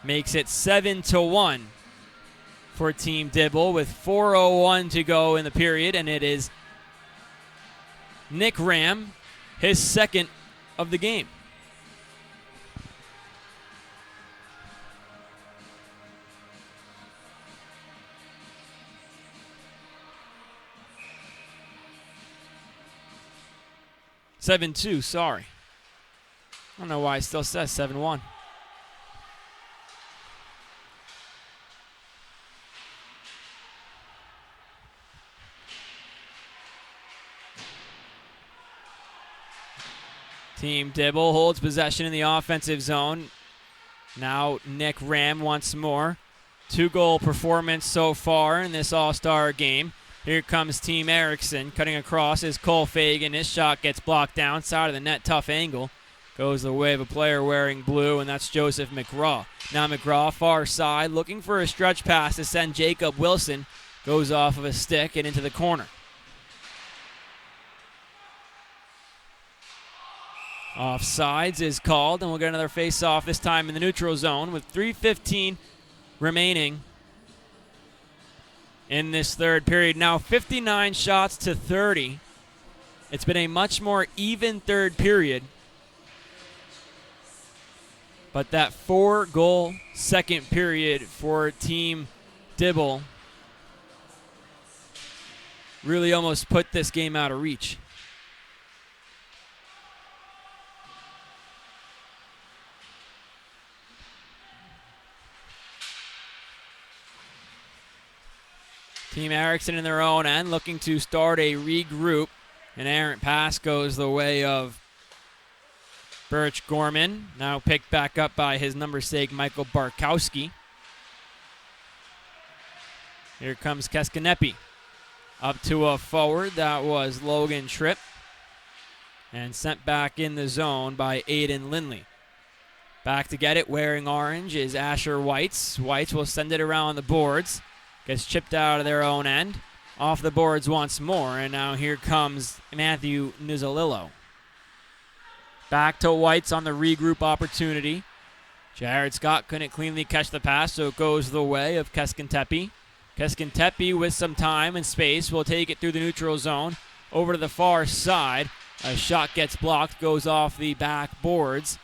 Makes it 7-1 for Team Dibble with 4:01 to go in the period, and it is Nick Ram, his second of the game. (7-2), sorry. I don't know why it still says 7-1. Team Dibble holds possession in the offensive zone. Now Nick Ram once more. 2-goal performance so far in this all-star game. Here comes Team Erikson. Cutting across is Cole Fagan. His shot gets blocked down. Side of the net, tough angle. Goes the way of a player wearing blue, and that's Joseph McGraw. Now McGraw, far side, looking for a stretch pass to send Jacob Wilson. Goes off of a stick and into the corner. Offsides is called, and we'll get another face-off, this time in the neutral zone with 3:15 remaining in this third period. Now 59 shots to 30. It's been a much more even third period. But that 4-goal second period for Team Dibble really almost put this game out of reach. Team Erikson in their own end looking to start a regroup. An errant pass goes the way of Birch Gorman, now picked back up by his number 6, Michael Barkowski. Here comes Keskanepi. Up to a forward, that was Logan Tripp. And sent back in the zone by Aiden Lindley. Back to get it, wearing orange, is Asher Whites. Whites will send it around the boards. Gets chipped out of their own end. Off the boards once more, and now here comes Matthew Nuzzolillo. Back to Whites on the regroup opportunity. Jared Scott couldn't cleanly catch the pass, so it goes the way of Keskanepi. Keskanepi with some time and space will take it through the neutral zone over to the far side. A shot gets blocked, goes off the back boards,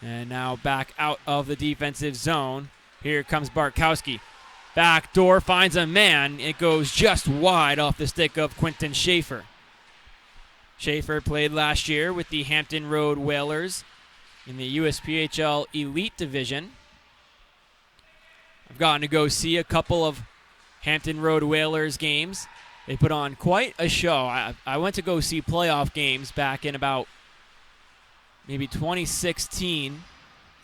and now back out of the defensive zone. Here comes Barkowski. Back door finds a man. It goes just wide off the stick of Quinton Schaefer. Schaefer played last year with the Hampton Road Whalers in the USPHL Elite Division. I've gotten to go see a couple of Hampton Road Whalers games. They put on quite a show. I went to go see playoff games back in about maybe 2016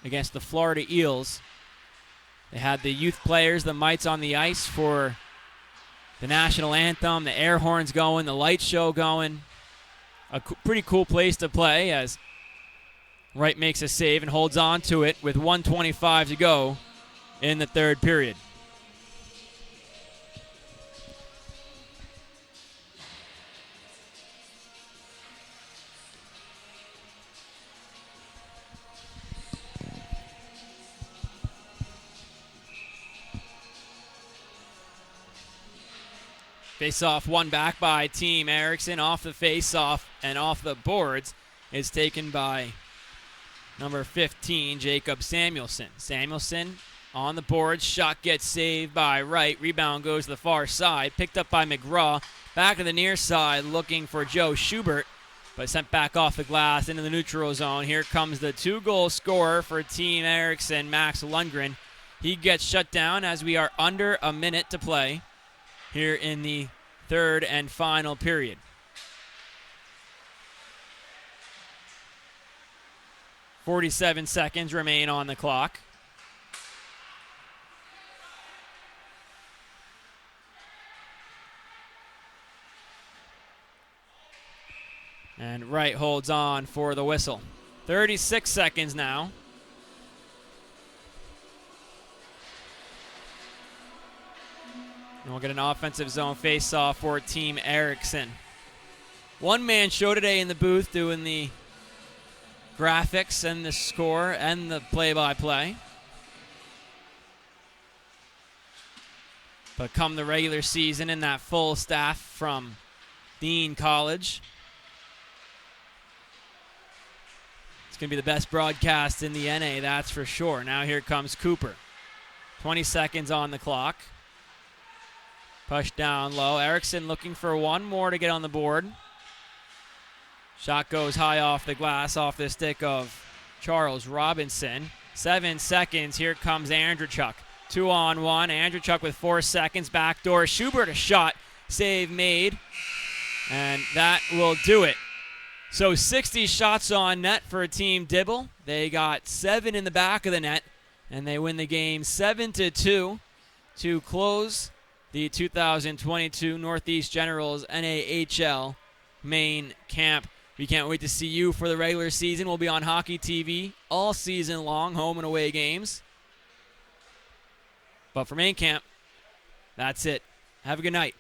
against the Florida Eels. They had the youth players, the mites on the ice for the national anthem, the air horns going, the light show going. A pretty cool place to play as Wright makes a save and holds on to it with 1:25 to go in the third period. Face-off won back by Team Erikson. Off the face-off and off the boards is taken by number 15, Jacob Samuelson. Samuelson on the board. Shot gets saved by Wright. Rebound goes to the far side. Picked up by McGraw. Back to the near side looking for Joe Schubert, but sent back off the glass into the neutral zone. Here comes the 2-goal scorer for Team Erikson, Max Lundgren. He gets shut down as we are under a minute to play here in the third and final period. .47 seconds remain on the clock. And Wright holds on for the whistle. 36 seconds now. And we'll get an offensive zone face-off for Team Erikson. One man show today in the booth doing the graphics and the score and the play-by-play. But come the regular season and that full staff from Dean College, it's going to be the best broadcast in the NA, that's for sure. Now here comes Cooper. 20 seconds on the clock. Push down low. Erikson looking for one more to get on the board. Shot goes high off the glass, off the stick of Charles Robinson. 7 seconds. Here comes Andrzejczuk. 2-on-1. Andrzejczuk with 4 seconds. Backdoor. Schubert a shot. Save made. And that will do it. So 60 shots on net for Team Dibble. They got 7 in the back of the net, and they win the game 7-2 to close the 2022 Northeast Generals NAHL Main Camp. We can't wait to see you for the regular season. We'll be on Hockey TV all season long, home and away games. But for Main Camp, that's it. Have a good night.